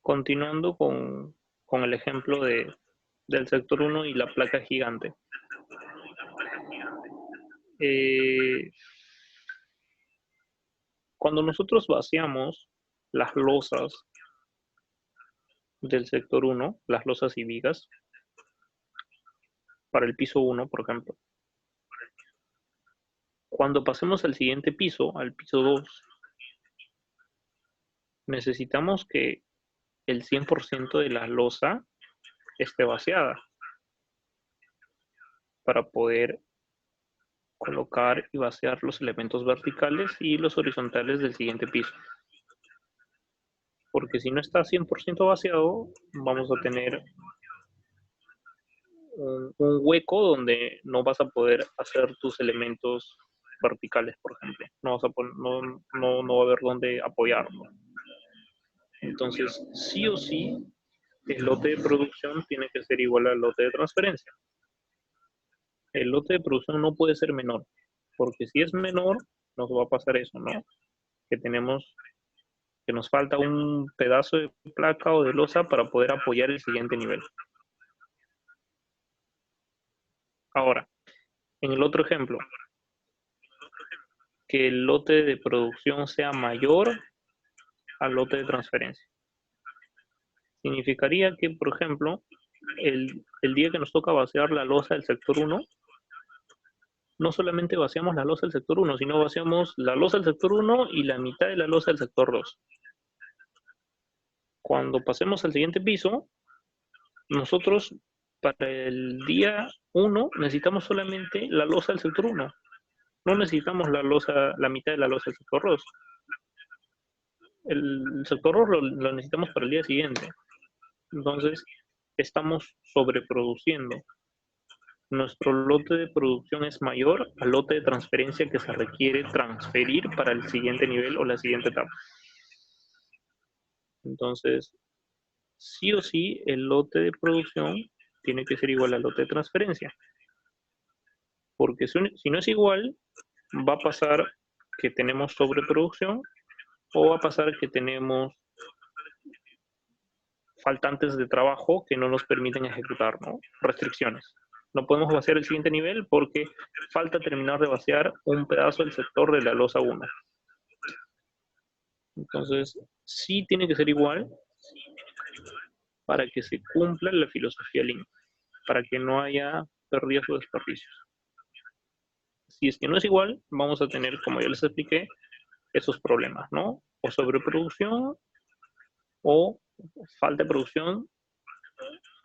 Continuando con el ejemplo del sector 1 y la placa gigante. Eh, Cuando nosotros vaciamos las losas del sector 1, las losas y vigas, para el piso 1, por ejemplo, cuando pasemos al siguiente piso, al piso 2, necesitamos que el 100% de la losa esté vaciada para poder colocar y vaciar los elementos verticales y los horizontales del siguiente piso. Porque si no está 100% vaciado, vamos a tener un hueco donde no vas a poder hacer tus elementos verticales, por ejemplo. No va a haber dónde apoyarlo. Entonces, sí o sí, el lote de producción tiene que ser igual al lote de transferencia. El lote de producción no puede ser menor, porque si es menor, nos va a pasar eso, ¿no? Que nos falta un pedazo de placa o de losa para poder apoyar el siguiente nivel. Ahora, en el otro ejemplo, que el lote de producción sea mayor al lote de transferencia. Significaría que, por ejemplo, el día que nos toca vaciar la losa del sector 1, no solamente vaciamos la losa del sector 1, sino vaciamos la losa del sector 1 y la mitad de la losa del sector 2. Cuando pasemos al siguiente piso, nosotros para el día 1 necesitamos solamente la losa del sector 1. No necesitamos la mitad de la losa del sector 2. El sector 2 lo necesitamos para el día siguiente. Entonces, estamos sobreproduciendo. Nuestro lote de producción es mayor al lote de transferencia que se requiere transferir para el siguiente nivel o la siguiente etapa. Entonces, sí o sí, el lote de producción tiene que ser igual al lote de transferencia. Porque si no es igual, va a pasar que tenemos sobreproducción o va a pasar que tenemos faltantes de trabajo que no nos permiten ejecutar, ¿no? Restricciones. No podemos vaciar el siguiente nivel porque falta terminar de vaciar un pedazo del sector de la losa 1. Entonces, sí tiene que ser igual para que se cumpla la filosofía Lean, para que no haya pérdidas o desperdicios. Si es que no es igual, vamos a tener, como ya les expliqué, esos problemas, ¿no? O sobreproducción o falta de producción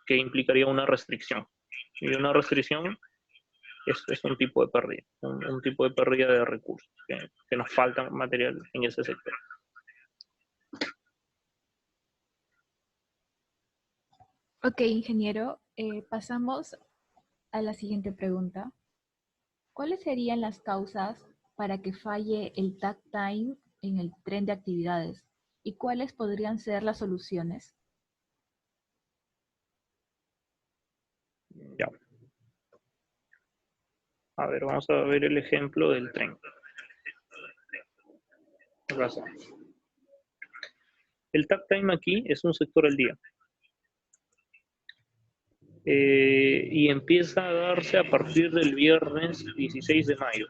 que implicaría una restricción. Y una restricción es un tipo de pérdida, un tipo de pérdida de recursos, que nos falta material en ese sector. Ok, ingeniero, pasamos a la siguiente pregunta. ¿Cuáles serían las causas para que falle el takt time en el tren de actividades? ¿Y cuáles podrían ser las soluciones? Ya. A ver, vamos a ver el ejemplo del tren. El takt time aquí es un sector al día. Y empieza a darse a partir del viernes 16 de mayo.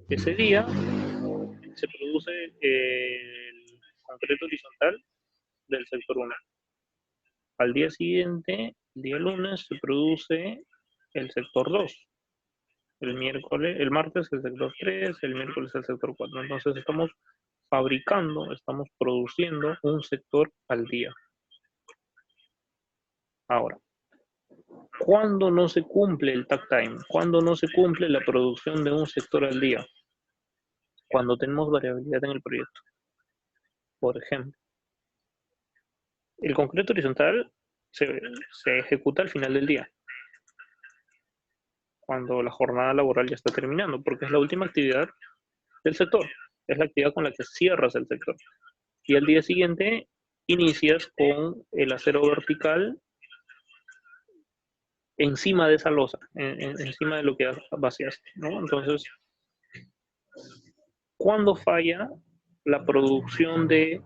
Ese día se produce el concreto horizontal del sector 1. Al día siguiente, el día lunes, se produce el sector 2. El martes el sector 3, el miércoles el sector 4. Entonces estamos fabricando, estamos produciendo un sector al día. Ahora, ¿cuándo no se cumple el takt time? ¿Cuándo no se cumple la producción de un sector al día? Cuando tenemos variabilidad en el proyecto. Por ejemplo, el concreto horizontal se ejecuta al final del día, cuando la jornada laboral ya está terminando, porque es la última actividad del sector, es la actividad con la que cierras el sector. Y al día siguiente inicias con el acero vertical encima de esa losa, encima de lo que vaciaste, ¿no? Entonces, ¿cuándo falla la producción de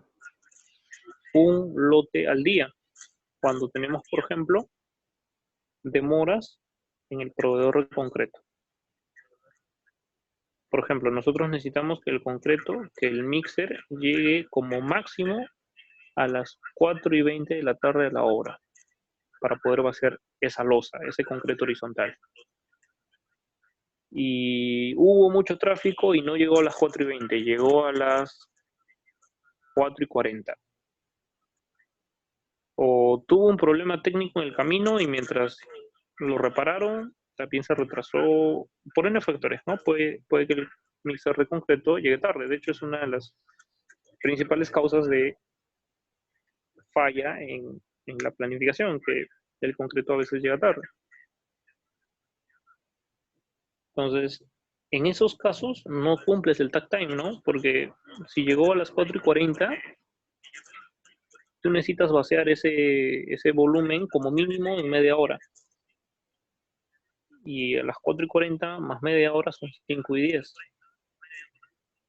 un lote al día? Cuando tenemos, por ejemplo, demoras en el proveedor de concreto. Por ejemplo, nosotros necesitamos que el concreto, que el mixer llegue como máximo a las 4:20 de la tarde de la obra para poder vaciar esa losa, ese concreto horizontal. Y hubo mucho tráfico y no llegó a las 4:20, llegó a las 4:40. O tuvo un problema técnico en el camino y mientras lo repararon, también se retrasó por N factores, ¿no? Puede que el mixer de concreto llegue tarde. De hecho, es una de las principales causas de falla en la planificación, que el concreto a veces llega tarde. Entonces, en esos casos no cumples el takt time, ¿no? Porque si llegó a las 4:40, tú necesitas vaciar ese volumen como mínimo en media hora. Y a las 4:40 más media hora son 5:10.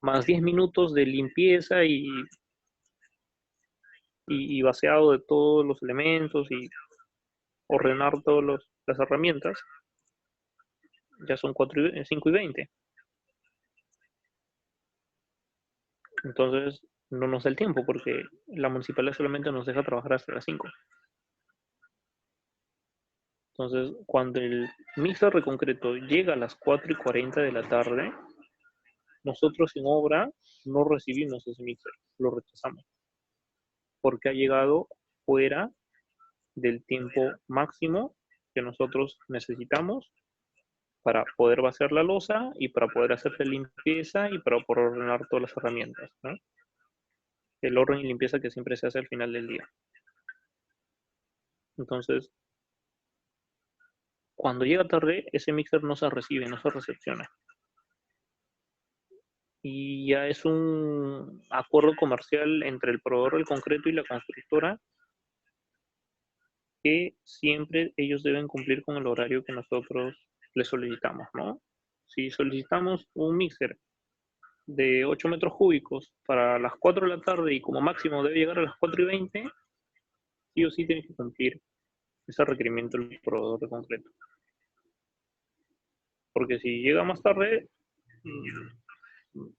Más 10 minutos de limpieza y vaciado de todos los elementos y ordenar todas las herramientas, ya son 5:20. Entonces, no nos da el tiempo porque la municipalidad solamente nos deja trabajar hasta las 5. Entonces, cuando el mixer de concreto llega a las 4:40 de la tarde, nosotros en obra no recibimos ese mixer, lo rechazamos, porque ha llegado fuera del tiempo máximo que nosotros necesitamos para poder vaciar la losa y para poder hacer la limpieza y para poder ordenar todas las herramientas, ¿no? El orden y limpieza que siempre se hace al final del día. Entonces, cuando llega tarde, ese mixer no se recibe, no se recepciona. Y ya es un acuerdo comercial entre el proveedor del concreto y la constructora que siempre ellos deben cumplir con el horario que nosotros les solicitamos, ¿no? Si solicitamos un mixer de 8 metros cúbicos para las 4 de la tarde y como máximo debe llegar a las 4:20, sí o sí tiene que cumplir ese requerimiento del proveedor de concreto. Porque si llega más tarde,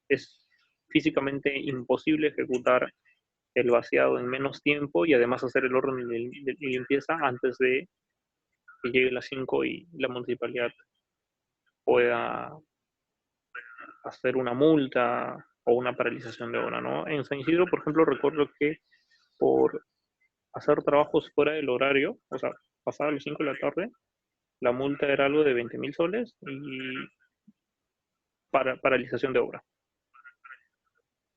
es físicamente imposible ejecutar el vaciado en menos tiempo y además hacer el orden de limpieza antes de que llegue las 5 y la municipalidad pueda hacer una multa o una paralización de obra, ¿no? En San Isidro, por ejemplo, recuerdo que por hacer trabajos fuera del horario, o sea, pasada las 5 de la tarde, la multa era algo de 20.000 soles y paralización de obra.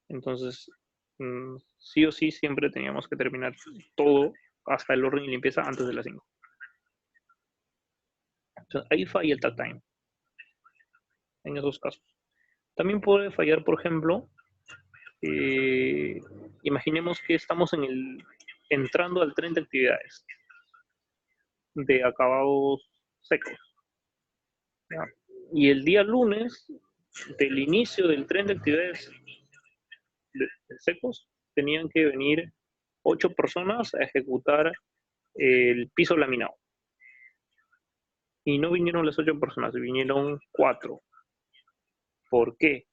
Entonces, sí o sí, siempre teníamos que terminar todo hasta el orden y limpieza antes de las 5. Entonces, ahí falla el tag time en esos casos. También puede fallar, por ejemplo, imaginemos que estamos entrando al tren de actividades de acabados secos. ¿Ya? Y el día lunes del inicio del tren de actividades de secos tenían que venir 8 personas a ejecutar el piso laminado. Y no vinieron las 8 personas, vinieron 4. ¿Por qué?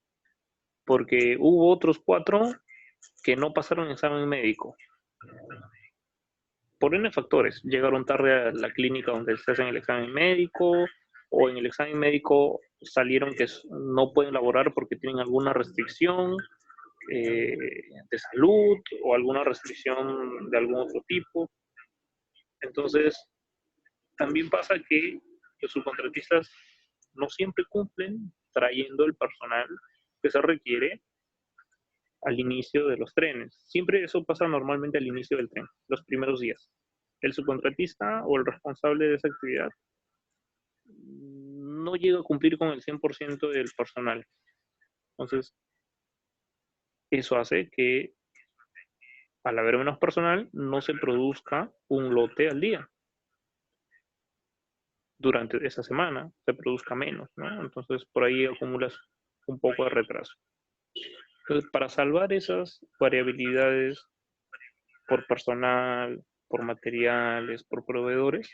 Porque hubo otros 4 que no pasaron examen médico. Por N factores, llegaron tarde a la clínica donde se hacen el examen médico, o en el examen médico salieron que no pueden laborar porque tienen alguna restricción de salud o alguna restricción de algún otro tipo. Entonces, también pasa que los subcontratistas no siempre cumplen trayendo el personal que se requiere al inicio de los trenes. Siempre eso pasa normalmente al inicio del tren, los primeros días. El subcontratista o el responsable de esa actividad no llega a cumplir con el 100% del personal. Entonces, eso hace que al haber menos personal no se produzca un lote al día. Durante esa semana se produzca menos, ¿no? Entonces, por ahí acumulas un poco de retraso. Entonces, para salvar esas variabilidades por personal, por materiales, por proveedores,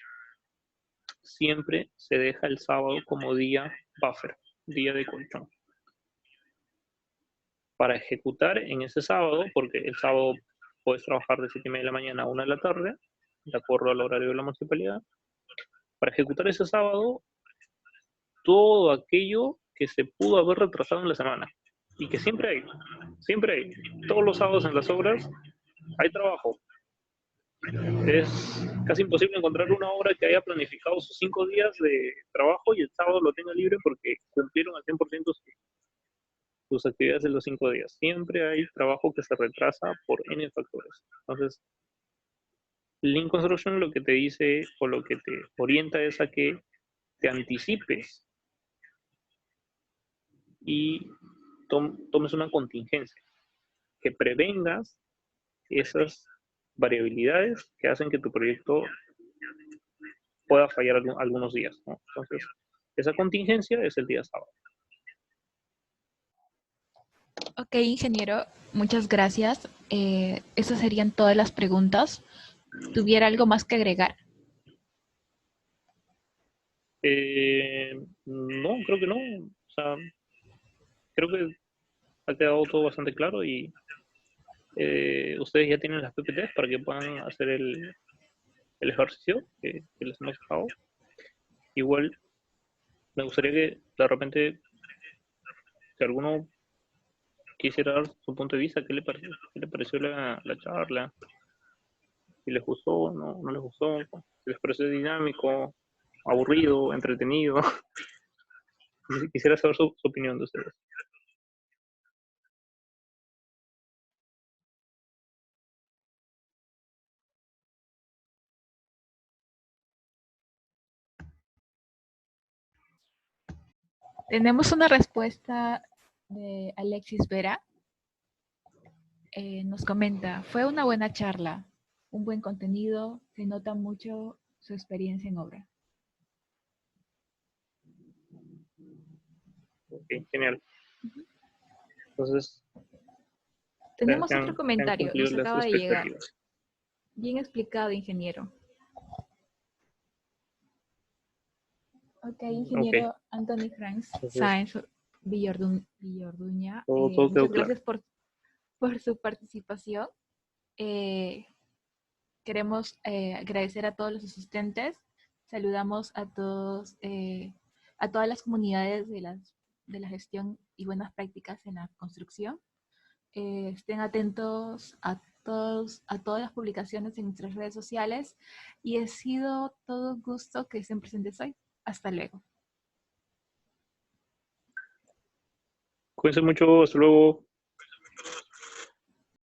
siempre se deja el sábado como día buffer, día de colchón. Para ejecutar en ese sábado, porque el sábado puedes trabajar de 7:30 de la mañana a 1 de la tarde, de acuerdo al horario de la municipalidad. Para ejecutar ese sábado, todo aquello que se pudo haber retrasado en la semana. Y que siempre hay. Todos los sábados en las obras hay trabajo. Es casi imposible encontrar una obra que haya planificado sus 5 días de trabajo y el sábado lo tenga libre porque cumplieron al 100% sus actividades de los 5 días. Siempre hay trabajo que se retrasa por N factores. Entonces, Lean Construction lo que te dice o lo que te orienta es a que te anticipes y tomes una contingencia, que prevengas esas variabilidades que hacen que tu proyecto pueda fallar algunos días, ¿no? Entonces, esa contingencia es el día sábado. Ok, ingeniero, muchas gracias. Esas serían todas las preguntas. ¿Tuviera algo más que agregar? No, creo que no. O sea, creo que ha quedado todo bastante claro y ustedes ya tienen las PPTs para que puedan hacer el ejercicio que les hemos dejado. Igual me gustaría que de repente, si alguno quisiera dar su punto de vista, qué le pareció la charla, si les gustó, no les gustó, si les pareció dinámico, aburrido, entretenido. Quisiera saber su opinión de ustedes. Tenemos una respuesta de Alexis Vera. Nos comenta, fue una buena charla, un buen contenido, se nota mucho su experiencia en obra. Ok, genial. Entonces, tenemos otro comentario, nos las acaba de llegar. expectativas. Bien explicado, ingeniero. Ok, ingeniero Anthony Franks Entonces, Sáenz Villorduña, todo quedó muchas claro. gracias por su participación. Queremos agradecer a todos los asistentes. Saludamos a todos, a todas las comunidades de la gestión y buenas prácticas en la construcción. Estén atentos a todas las publicaciones en nuestras redes sociales y ha sido todo un gusto que estén presentes hoy. Hasta luego. Cuídense mucho, hasta luego.